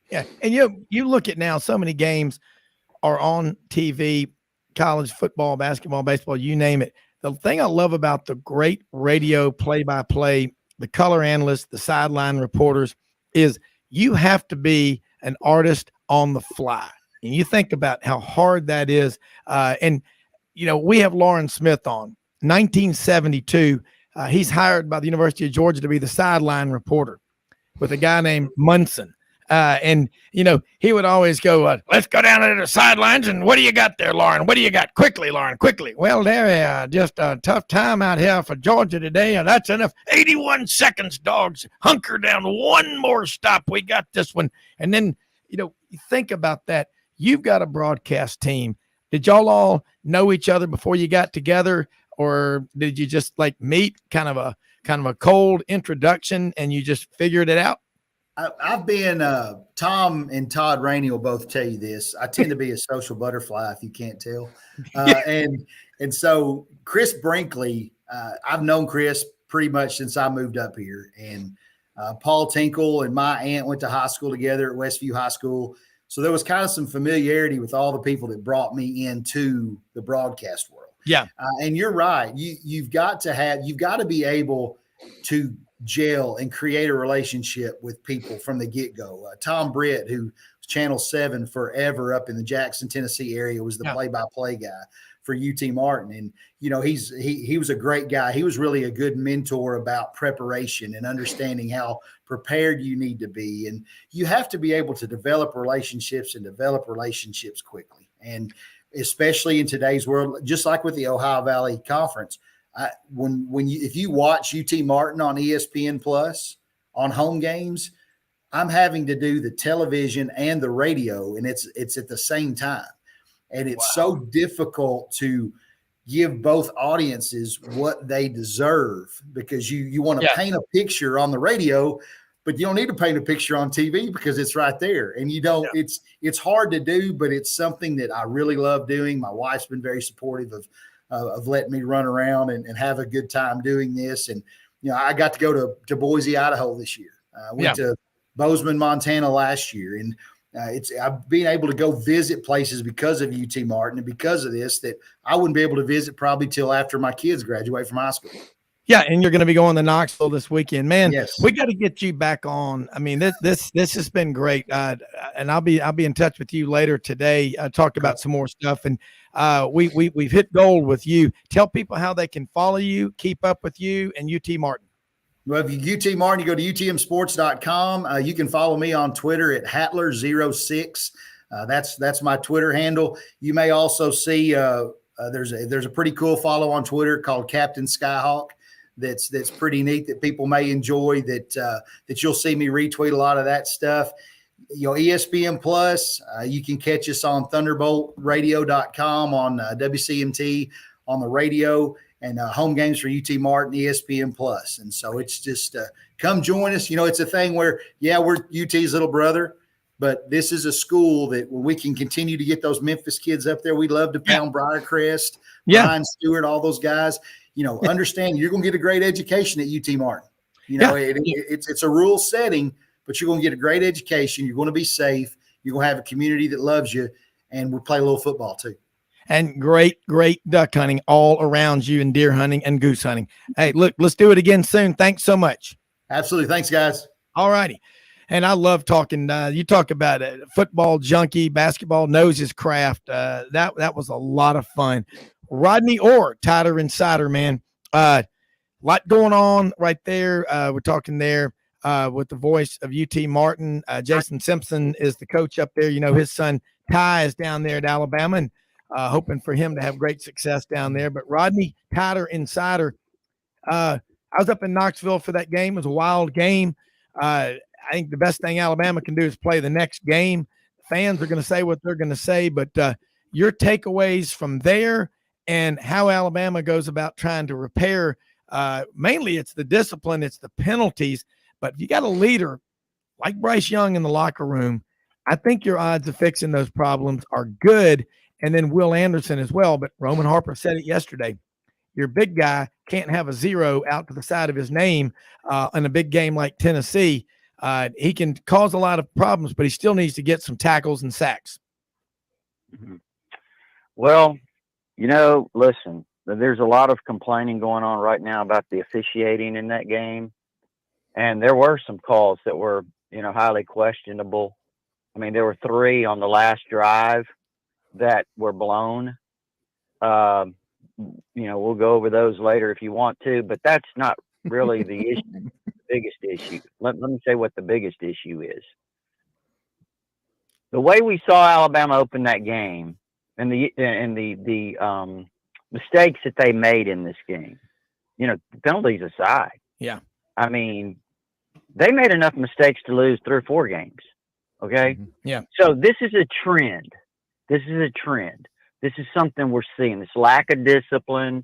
Yeah. And you look at now, so many games are on TV, college football, basketball, baseball, you name it. The thing I love about the great radio play-by-play, the color analysts, the sideline reporters, is you have to be an artist on the fly. And you think about how hard that is. And we have Lauren Smith on, 1972, he's hired by the University of Georgia to be the sideline reporter with a guy named Munson. And, you know, he would always go, let's go down to the sidelines. And what do you got there, Lauren? What do you got? Quickly, Lauren, quickly. Well, there, just a tough time out here for Georgia today. And that's enough. 81 seconds, dogs. Hunker down. One more stop. We got this one. And then, you know, you think about that. You've got a broadcast team. Did y'all all know each other before you got together? Or did you just like meet kind of a cold introduction and you just figured it out? I've been Tom and Todd Rainey will both tell you this. I tend to be a social butterfly, if you can't tell. And so Chris Brinkley, I've known Chris pretty much since I moved up here. And Paul Tinkle and my aunt went to high school together at Westview High School. So there was kind of some familiarity with all the people that brought me into the broadcast world. Yeah. And you're right. You've got to be able to gel and create a relationship with people from the get-go. Tom Britt, who was Channel 7 forever up in the Jackson, Tennessee area, was the play-by-play guy for UT Martin. And, you know, he was a great guy. He was really a good mentor about preparation and understanding how prepared you need to be. And you have to be able to develop relationships quickly. And especially in today's world, just like with the Ohio Valley Conference, if you watch UT Martin on ESPN Plus on home games, I'm having to do the television and the radio, and it's at the same time. And it's so difficult to give both audiences what they deserve, because you want to paint a picture on the radio, but you don't need to paint a picture on TV because it's right there. And you don't, it's hard to do, but it's something that I really love doing. My wife's been very supportive of letting me run around and have a good time doing this. And, you know, I got to go to Boise, Idaho this year. I went to Bozeman, Montana last year. And I've been able to go visit places because of UT Martin and because of this that I wouldn't be able to visit probably till after my kids graduate from high school. Yeah, and you're going to be going to Knoxville this weekend, man. Yes. We got to get you back on. I mean, this has been great, and I'll be in touch with you later today. Talk about some more stuff, and we've hit gold with you. Tell people how they can follow you, keep up with you, and UT Martin. Well, if you UT Martin, you go to utmsports.com. You can follow me on Twitter at Hattler06. That's my Twitter handle. You may also see there's a pretty cool follow on Twitter called Captain Skyhawk. That's pretty neat that people may enjoy, that you'll see me retweet a lot of that stuff. You know, ESPN Plus, you can catch us on thunderboltradio.com, on WCMT on the radio, and home games for UT Martin, ESPN Plus. And so it's just come join us. You know, it's a thing where, we're UT's little brother, but this is a school that we can continue to get those Memphis kids up there. We love to pound Briarcrest, Brian Stewart, all those guys. You know, understand you're going to get a great education at UT Martin. You know, it's a rural setting, but you're going to get a great education. You're going to be safe. You're going to have a community that loves you, and we'll play a little football too. And great duck hunting all around you, and deer hunting and goose hunting. Hey, look, let's do it again soon. Thanks so much. Absolutely. Thanks, guys. All righty. And I love talking. You talk about it, football junkie, basketball knows his craft. That was a lot of fun. Rodney Orr, Tider Insider, man. Lot going on right there. We're talking there with the voice of UT Martin. Jason Simpson is the coach up there. You know, his son Ty is down there at Alabama, and hoping for him to have great success down there. But Rodney, Tider Insider, I was up in Knoxville for that game. It was a wild game. I think the best thing Alabama can do is play the next game. Fans are going to say what they're going to say, but your takeaways from there and how Alabama goes about trying to repair, mainly it's the discipline, it's the penalties. But if you got a leader like Bryce Young in the locker room, I think your odds of fixing those problems are good. And then Will Anderson as well. But Roman Harper said it yesterday. Your big guy can't have a 0 out to the side of his name in a big game like Tennessee. He can cause a lot of problems, but he still needs to get some tackles and sacks. Well, you know, listen, there's a lot of complaining going on right now about the officiating in that game. And there were some calls that were, you know, highly questionable. I mean, there were 3 on the last drive that were blown. we'll go over those later if you want to, but that's not really the issue, biggest issue. Let me say what the biggest issue is. The way we saw Alabama open that game and the mistakes that they made in this game, penalties aside. Yeah. I mean, they made enough mistakes to lose 3 or 4 games. Okay. Mm-hmm. Yeah. So this is a trend. This is something we're seeing. This lack of discipline,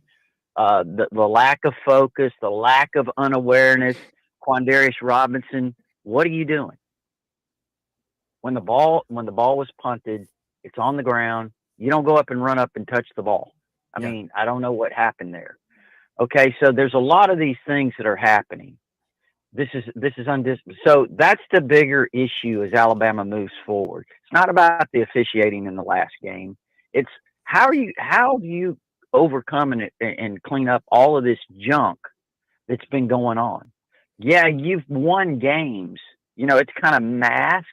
the lack of focus, the lack of unawareness. Quandarius Robinson, what are you doing? When the ball was punted, it's on the ground. You don't go up and run up and touch the ball. I mean, I don't know what happened there. Okay, so there's a lot of these things that are happening. This is undisciplined. So that's the bigger issue as Alabama moves forward. It's not about the officiating in the last game. It's how do you overcome and clean up all of this junk that's been going on? Yeah, you've won games. It's kind of masked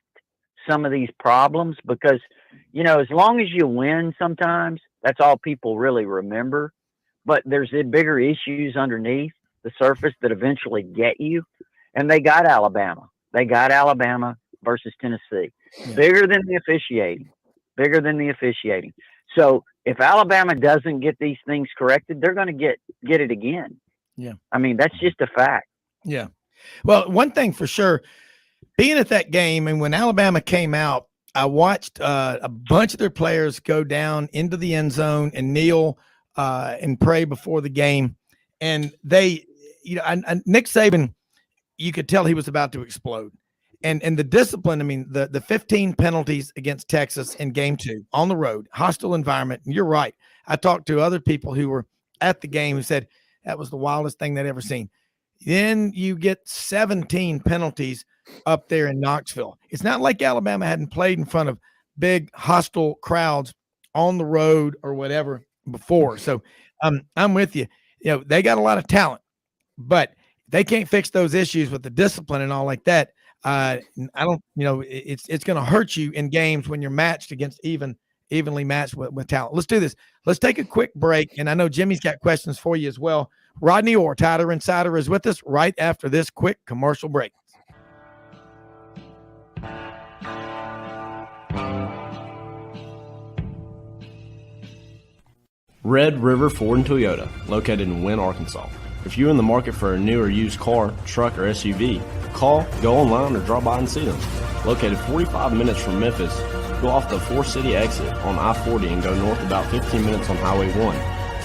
some of these problems because, as long as you win sometimes, that's all people really remember. But there's bigger issues underneath the surface that eventually get you. And they got Alabama. They got Alabama versus Tennessee. Yeah. Bigger than the officiating. So if Alabama doesn't get these things corrected, they're going to get it again. Yeah. I mean, that's just a fact. Yeah. Well, one thing for sure, being at that game and when Alabama came out, I watched a bunch of their players go down into the end zone and kneel and pray before the game. And they, Nick Saban, you could tell he was about to explode. And the discipline, I mean, the 15 penalties against Texas in game 2 on the road, hostile environment. And you're right. I talked to other people who were at the game who said that was the wildest thing they'd ever seen. Then you get 17 penalties up there in Knoxville. It's not like Alabama hadn't played in front of big hostile crowds on the road or whatever before. So I'm with you. They got a lot of talent, but they can't fix those issues with the discipline and all like that. I don't, it's going to hurt you in games when you're matched against evenly matched with talent. Let's do this. Let's take a quick break. And I know Jimmy's got questions for you as well. Rodney Orr Tider Insider is with us right after this quick commercial break. Red River Ford and Toyota, located in Wynne, Arkansas. If you're in the market for a new or used car, truck, or SUV, call, go online, or drop by and see them. Located 45 minutes from Memphis, go off the 4-city exit on I-40 and go north about 15 minutes on Highway 1.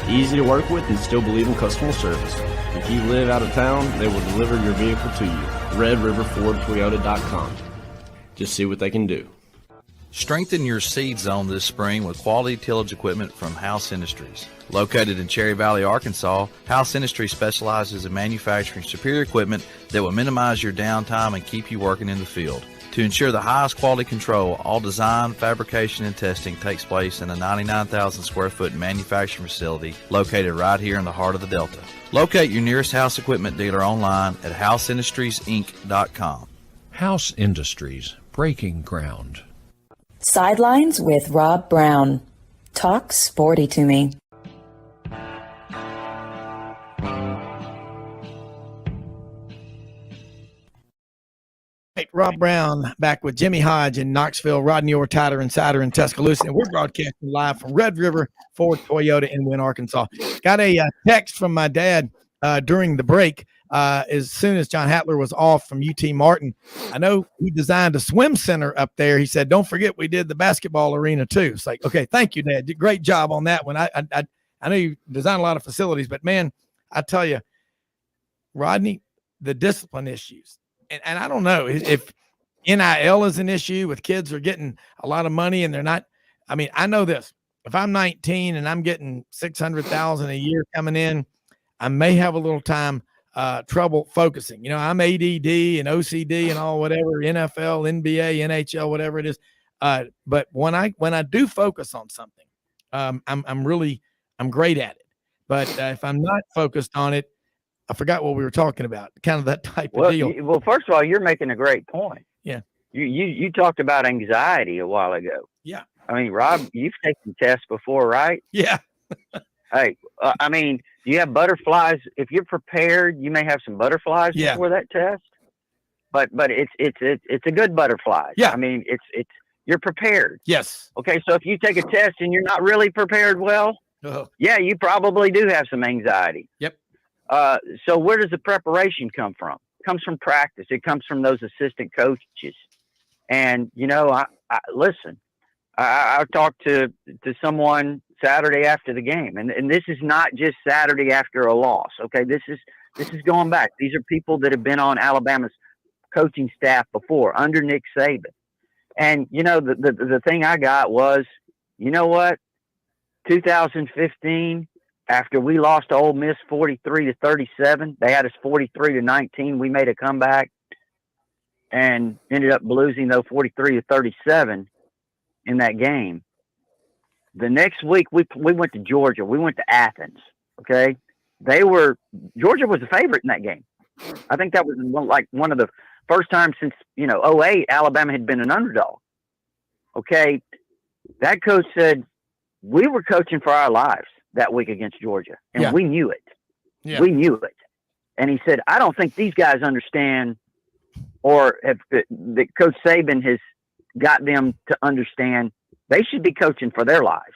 Easy to work with and still believe in customer service. If you live out of town, they will deliver your vehicle to you. RedRiverFordToyota.com. Just see what they can do. Strengthen your seed zone this spring with quality tillage equipment from House Industries. Located in Cherry Valley, Arkansas, House Industries specializes in manufacturing superior equipment that will minimize your downtime and keep you working in the field. To ensure the highest quality control, all design, fabrication, and testing takes place in a 99,000 square foot manufacturing facility located right here in the heart of the Delta. Locate your nearest House equipment dealer online at houseindustriesinc.com. House Industries, breaking ground. Sidelines with Rob Brown. Talk sporty to me. Hey, Rob Brown back with Jimmy Hodge in Knoxville, Rodney Orr Tider Insider in Tuscaloosa, and we're broadcasting live from Red River Ford Toyota in Wynne, Arkansas. Got a text from my dad during the break as soon as John Hattler was off from UT Martin. I know he designed a swim center up there. He said, don't forget we did the basketball arena too. It's like, okay, thank you, Dad. Did great job on that one. I know you designed a lot of facilities, but man, I tell you, Rodney, the discipline issues. And I don't know if NIL is an issue with kids are getting a lot of money and they're not. I mean, I know this. If I'm 19 and I'm getting $600,000 a year coming in, I may have a little trouble focusing. I'm ADD and OCD and all whatever, NFL, NBA, NHL, whatever it is. But when I do focus on something, I'm great at it. But if I'm not focused on it, I forgot what we were talking about, kind of that type of deal. Well, first of all, you're making a great point. Yeah. You talked about anxiety a while ago. Yeah. I mean, Rob, you've taken tests before, right? Yeah. Hey, I mean, do you have butterflies? If you're prepared, you may have some butterflies before that test. But it's a good butterfly. Yeah. I mean, it's you're prepared. Yes. Okay, so if you take a test and you're not really prepared well, yeah, you probably do have some anxiety. Yep. So where does the preparation come from? It comes from practice. It comes from those assistant coaches. And listen, I talked to someone Saturday after the game, and this is not just Saturday after a loss. Okay, this is going back. These are people that have been on Alabama's coaching staff before under Nick Saban. And the thing I got was, you know what? 2015, after we lost to Ole Miss 43-37, they had us 43-19. We made a comeback and ended up losing though 43-37 in that game. The next week we went to Georgia. We went to Athens. Okay, Georgia was the favorite in that game. I think that was one of the first times since 2008 Alabama had been an underdog. Okay, that coach said we were coaching for our lives that week against Georgia, and we knew it. Yeah. We knew it, and he said, I don't think these guys understand, or that Coach Saban has got them to understand they should be coaching for their lives.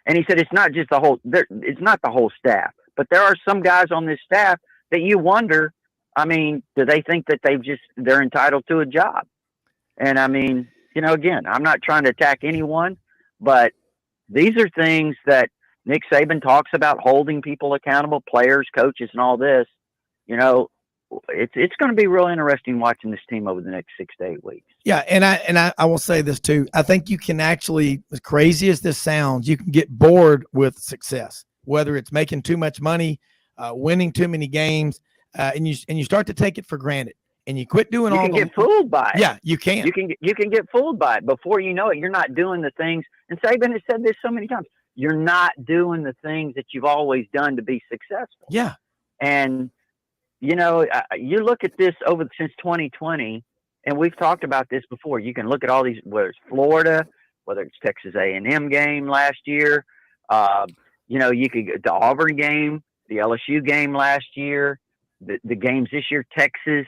And he said it's not just it's not the whole staff, but there are some guys on this staff that you wonder, I mean, do they think that they're entitled to a job? And I mean, again, I'm not trying to attack anyone, but these are things that Nick Saban talks about, holding people accountable, players, coaches, and all this. It's going to be real interesting watching this team over the next 6 to 8 weeks. Yeah, and I will say this too. I think you can actually, as crazy as this sounds, you can get bored with success, whether it's making too much money, winning too many games, and you start to take it for granted, and you quit doing all. You can get fooled by it. Yeah, you can. You can get fooled by it before you know it. You're not doing the things, and Saban has said this so many times. You're not doing the things that you've always done to be successful. Yeah, and you look at this since 2020, and we've talked about this before. You can look at all these, whether it's Florida, whether it's Texas A&M game last year, you could get the Auburn game, the LSU game last year, the games this year, Texas,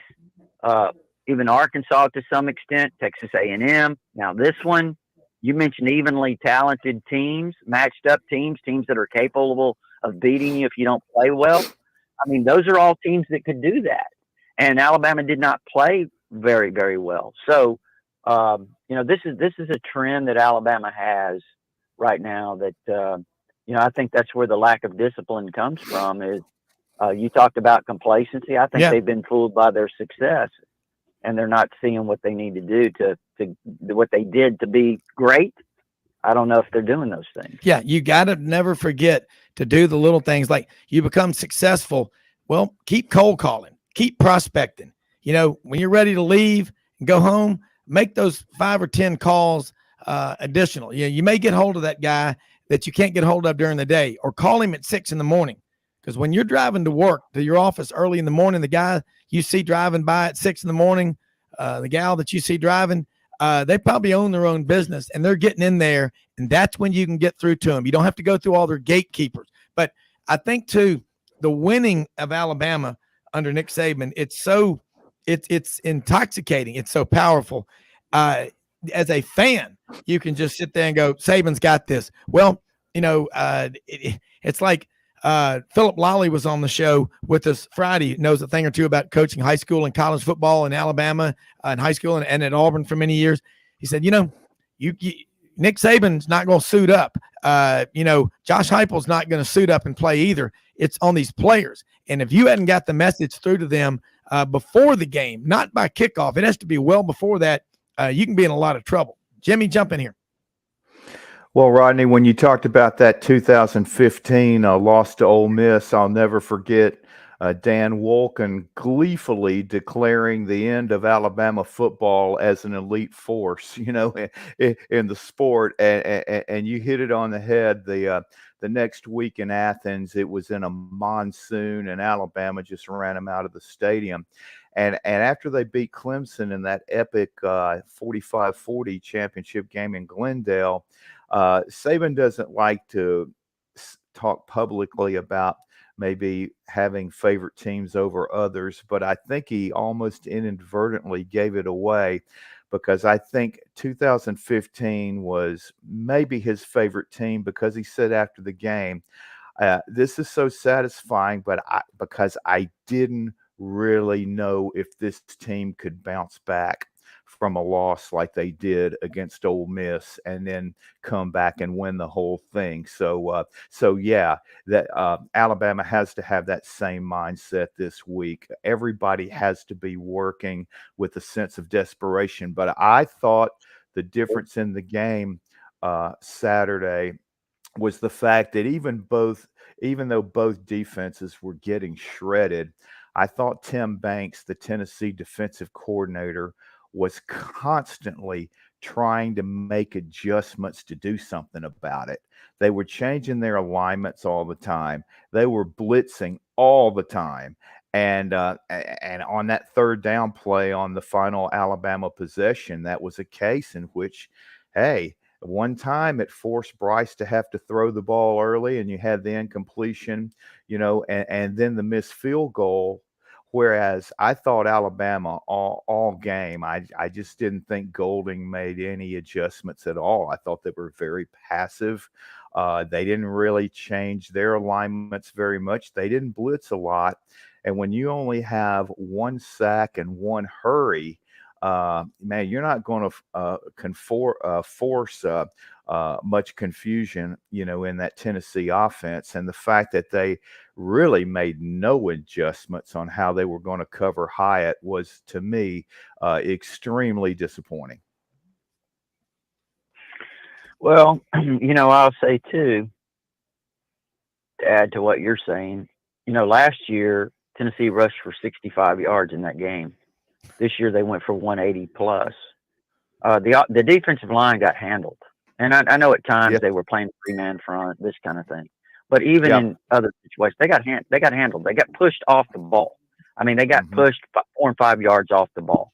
even Arkansas to some extent, Texas A&M. Now this one, you mentioned evenly talented teams, matched up teams that are capable of beating you if you don't play well. I mean, those are all teams that could do that. And Alabama did not play very, very well. So, this is a trend that Alabama has right now that, I think that's where the lack of discipline comes from is, you talked about complacency. I think they've been fooled by their success, and they're not seeing what they need to do to what they did to be great. I don't know if they're doing those things. Yeah, you got to never forget to do the little things. Like you become successful, well, keep cold calling, keep prospecting. When you're ready to leave and go home, make those 5 or 10 calls additional. You may get hold of that guy that you can't get hold of during the day, or call him at 6 a.m. Because when you're driving to work, to your office early in the morning, the guy you see driving by at 6 a.m, the gal that you see driving, they probably own their own business, and they're getting in there, and that's when you can get through to them. You don't have to go through all their gatekeepers. But I think too, the winning of Alabama under Nick Saban, it's intoxicating. It's so powerful. As a fan, you can just sit there and go, Saban's got this. Well, it's like Philip Lawley was on the show with us Friday, knows a thing or two about coaching high school and college football in Alabama and high school and at Auburn for many years. He said, Nick Saban's not going to suit up. Josh Heupel's not going to suit up and play either. It's on these players. And if you hadn't got the message through to them before the game, not by kickoff, it has to be well before that, you can be in a lot of trouble. Jimmy, jump in here. Well, Rodney, when you talked about that 2015 loss to Ole Miss, I'll never forget Dan Wolken gleefully declaring the end of Alabama football as an elite force, in the sport. And you hit it on the head. The next week in Athens, it was in a monsoon, and Alabama just ran them out of the stadium. And after they beat Clemson in that epic 45-40 championship game in Glendale, Saban doesn't like to talk publicly about maybe having favorite teams over others, but I think he almost inadvertently gave it away, because I think 2015 was maybe his favorite team, because he said after the game, this is so satisfying, but because I didn't really know if this team could bounce back from a loss like they did against Ole Miss and then come back and win the whole thing. So yeah, that Alabama has to have that same mindset this week. Everybody has to be working with a sense of desperation. But I thought the difference in the game Saturday was the fact that even though both defenses were getting shredded, I thought Tim Banks, the Tennessee defensive coordinator, was constantly trying to make adjustments to do something about it. They were changing their alignments all the time. They were blitzing all the time. And on that third down play on the final Alabama possession, that was a case in which, hey, one time it forced Bryce to have to throw the ball early, and you had the incompletion, and then the missed field goal. Whereas I thought Alabama all game, I just didn't think Golding made any adjustments at all. I thought they were very passive. They didn't really change their alignments very much. They didn't blitz a lot. And when you only have one sack and one hurry, man, you're not going to force much confusion, in that Tennessee offense. And the fact that they really made no adjustments on how they were going to cover Hyatt was, to me, extremely disappointing. Well, I'll say too, to add to what you're saying, last year Tennessee rushed for 65 yards in that game. This year they went for 180 plus. The defensive line got handled, and I know at times they were playing 3-man front, this kind of thing. But even in other situations, they got handled. They got pushed off the ball. I mean, they got pushed 4 and 5 yards off the ball.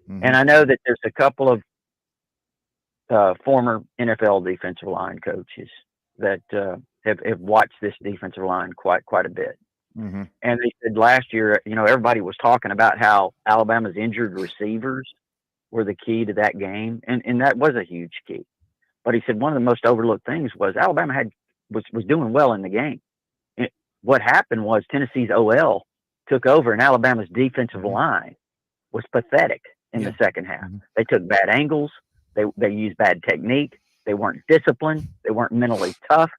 And I know that there's a couple of former NFL defensive line coaches that have watched this defensive line quite a bit. And they said last year, everybody was talking about how Alabama's injured receivers were the key to that game, and that was a huge key. But he said one of the most overlooked things was Alabama was doing well in the game. What happened was Tennessee's OL took over, and Alabama's defensive line was pathetic in the second half. They took bad angles. They used bad technique. They weren't disciplined. They weren't mentally tough.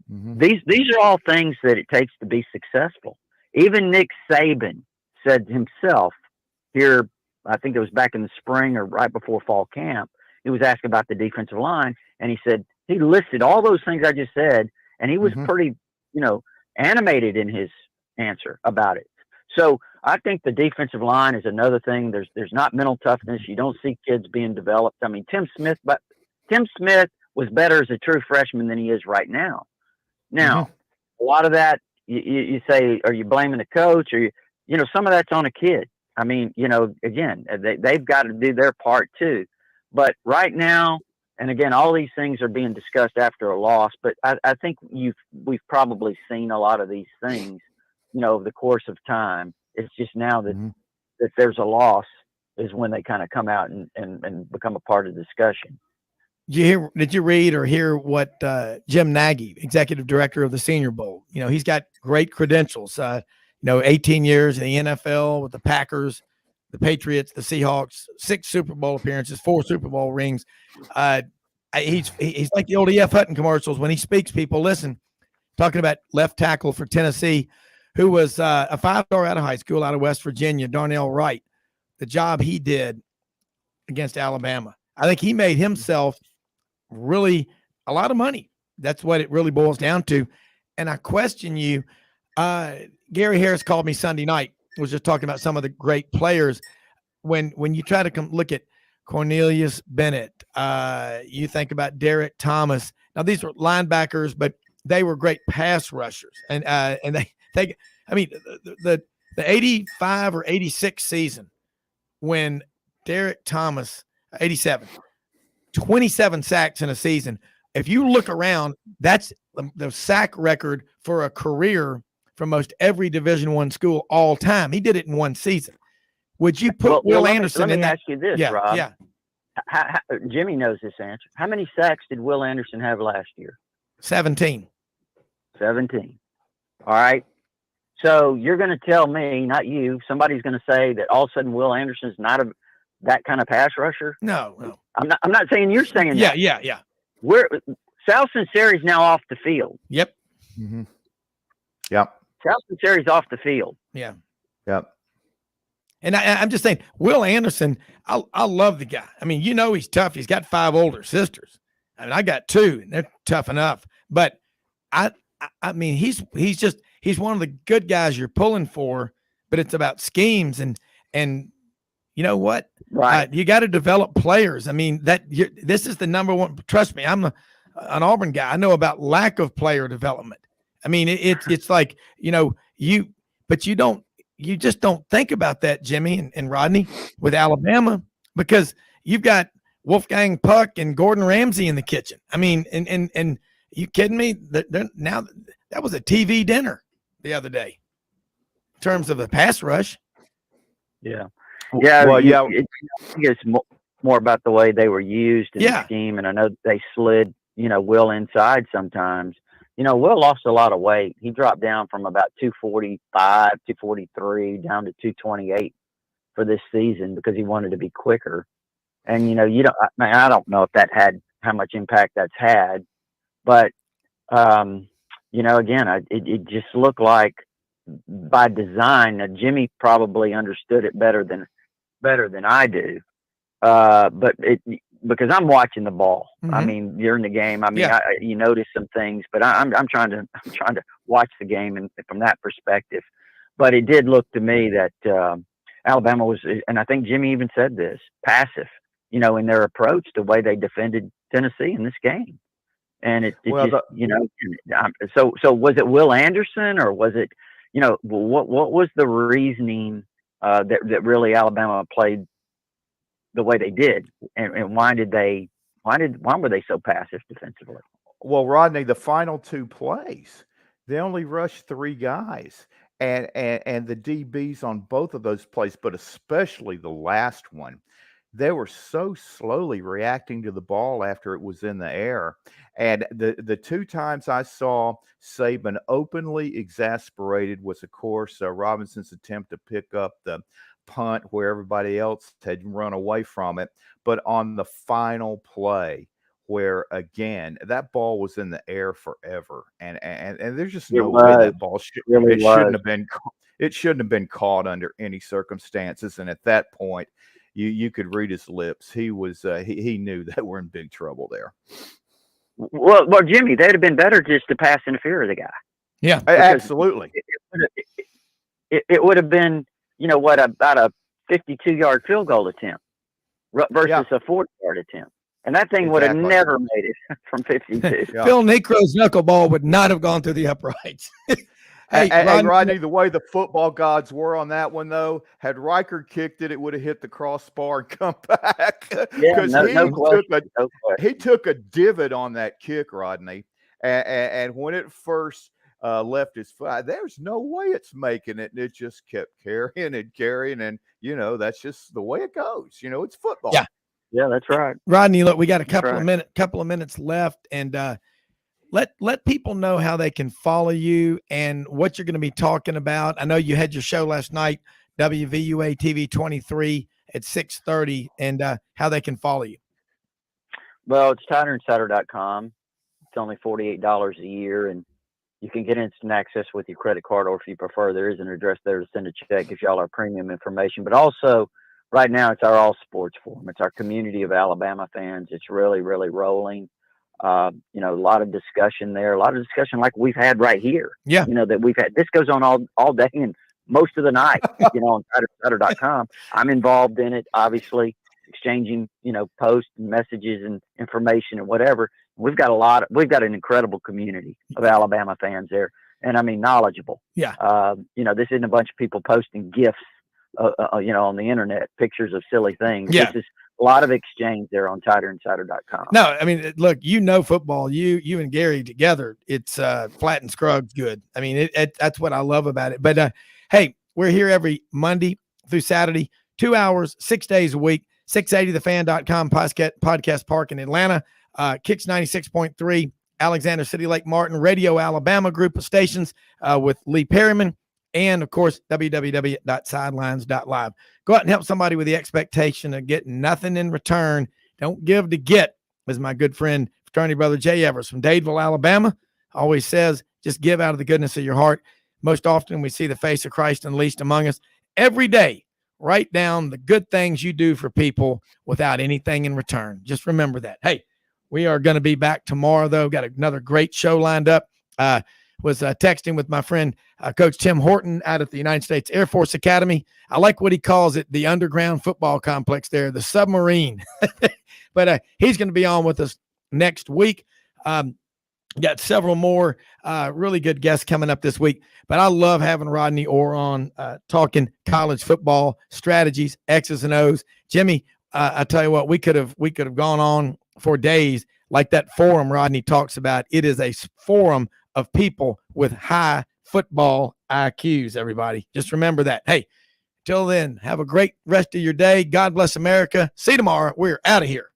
These are all things that it takes to be successful. Even Nick Saban said himself here, I think it was back in the spring or right before fall camp, he was asked about the defensive line, and he said he listed all those things I just said, and he was pretty, animated in his answer about it. So I think the defensive line is another thing. There's not mental toughness. You don't see kids being developed. I mean, Tim Smith was better as a true freshman than he is right now. Now, a lot of that, you say, are you blaming the coach, or some of that's on a kid. I mean, again, they've got to do their part too. But right now, and again, all these things are being discussed after a loss. But I think we've probably seen a lot of these things, over the course of time. It's just now that there's a loss is when they kind of come out and become a part of the discussion. Did you read or hear what Jim Nagy, executive director of the Senior Bowl? He's got great credentials. 18 years in the NFL with the Packers, the Patriots, the Seahawks, 6 Super Bowl appearances, 4 Super Bowl rings. He's like the old E.F. Hutton commercials. When he speaks, people listen. Talking about left tackle for Tennessee, who was a 5-star out of high school out of West Virginia, Darnell Wright. The job he did against Alabama. I think he made himself really a lot of money. That's what it really boils down to. And I question you. Gary Harris called me Sunday night, was just talking about some of the great players. When you try to look at Cornelius Bennett, you think about Derek Thomas. Now these were linebackers, but they were great pass rushers. And the 85 or 86 season when Derek Thomas, 87, 27 sacks in a season. If you look around, that's the sack record for a career for most every Division I school all time. He did it in one season. Would you put Will Anderson let in me that? ask you this, Yeah, Rob. yeah. Jimmy knows this answer. How many sacks did Will Anderson have last year? 17. 17. All right. So you're going to tell me, not you, somebody's going to say that all of a sudden Will Anderson's not that kind of pass rusher? No. I'm not saying you're saying that. Yeah. Sal Sinceri's now off the field. Yep. Mm-hmm. Yep. Sal Sinceri's off the field. Yeah. Yep. And I'm just saying, Will Anderson, I love the guy. I mean, he's tough. He's got 5 older sisters. I mean, I got 2, and they're tough enough. But I mean, he's one of the good guys you're pulling for. But it's about schemes and you know what? Right. You got to develop players. I mean, this is the number one. Trust me, I'm an Auburn guy. I know about lack of player development. I mean, it's like you just don't think about that, Jimmy and Rodney, with Alabama, because you've got Wolfgang Puck and Gordon Ramsay in the kitchen. I mean, and you kidding me? Now that was a TV dinner the other day in terms of the pass rush. Yeah. Yeah. Well, It's more about the way they were used in the scheme. And I know they slid, Will inside sometimes. Will lost a lot of weight. He dropped down from about 245, 243 down to 228 for this season because he wanted to be quicker. And, I don't know if that had how much impact that's had, but, again, it just looked like by design, Jimmy probably understood it better than I do. But because I'm watching the ball. Mm-hmm. I mean, during the game, you notice some things, but I'm trying to watch the game and from that perspective. But it did look to me that Alabama was, and I think Jimmy even said this, passive, in their approach, the way they defended Tennessee in this game. And so was it Will Anderson or was it, what was the reasoning that really Alabama played the way they did, and why were they so passive defensively? Well, Rodney, the final 2 plays, they only rushed 3 guys, and the DBs on both of those plays, but especially the last one, they were so slowly reacting to the ball after it was in the air. And the 2 times I saw Saban openly exasperated was, of course, Robinson's attempt to pick up the punt where everybody else had run away from it, but on the final play where again that ball was in the air forever, and there's just no way that ball shouldn't have been caught under any circumstances. And at that point, you could read his lips. He was he knew that we're in big trouble there. Well, Jimmy, they'd have been better just to pass interfere the guy. Yeah, absolutely. It would have been. About a 52-yard field goal attempt versus a 40-yard attempt. And that thing would have never made it from 52. Phil Necro's knuckleball would not have gone through the uprights. Hey, Rodney, the way the football gods were on that one, though, had Riker kicked it, it would have hit the crossbar and come back. Yeah, he took a divot on that kick, Rodney. And when it first left his foot, there's no way it's making it. And it just kept carrying. And, that's just the way it goes. It's football. Yeah, that's right. Rodney, look, we got a couple of minutes left. And let people know how they can follow you and what you're going to be talking about. I know you had your show last night, WVUA TV 23 at 6:30, and how they can follow you. Well, it's TiderInsider.com. It's only $48 a year, and you can get instant access with your credit card, or if you prefer, there is an address there to send a check if y'all are premium information. But also, right now, it's our all sports forum. It's our community of Alabama fans. It's really, really rolling. A lot of discussion there, a lot of discussion like we've had right here. Yeah. That we've had. This goes on all day and most of the night, on TiderInsider.com. I'm involved in it, obviously, exchanging, posts and messages and information and whatever. We've got an incredible community of Alabama fans there. And I mean, knowledgeable. Yeah. This isn't a bunch of people posting GIFs on the internet, pictures of silly things. Yeah. This is a lot of exchange there on TiderInsider.com. No, I mean, look, football, you and Gary together, it's flat and scruggs good. I mean, that's what I love about it. But hey, we're here every Monday through Saturday, 2 hours, 6 days a week, 680thefan.com podcast park in Atlanta, Kicks 96.3, Alexander City, Lake Martin, Radio Alabama group of stations with Lee Perryman, and of course, www.sidelines.live. Go out and help somebody with the expectation of getting nothing in return. Don't give to get, as my good friend, fraternity brother Jay Evers from Dadeville, Alabama, always says, just give out of the goodness of your heart. Most often we see the face of Christ unleashed among us. Every day, write down the good things you do for people without anything in return. Just remember that. Hey, we are going to be back tomorrow, though. Got another great show lined up. Was texting with my friend, Coach Tim Horton out at the United States Air Force Academy. I like what he calls it, the underground football complex there, the submarine. But he's going to be on with us next week. Got several more really good guests coming up this week. But I love having Rodney Orr on talking college football strategies, X's and O's. Jimmy, I tell you what, we could have gone on for days like that forum Rodney talks about. It is a forum of people with high football IQs, everybody. Just remember that. Hey, till then, have a great rest of your day. God bless America. See you tomorrow. We're out of here.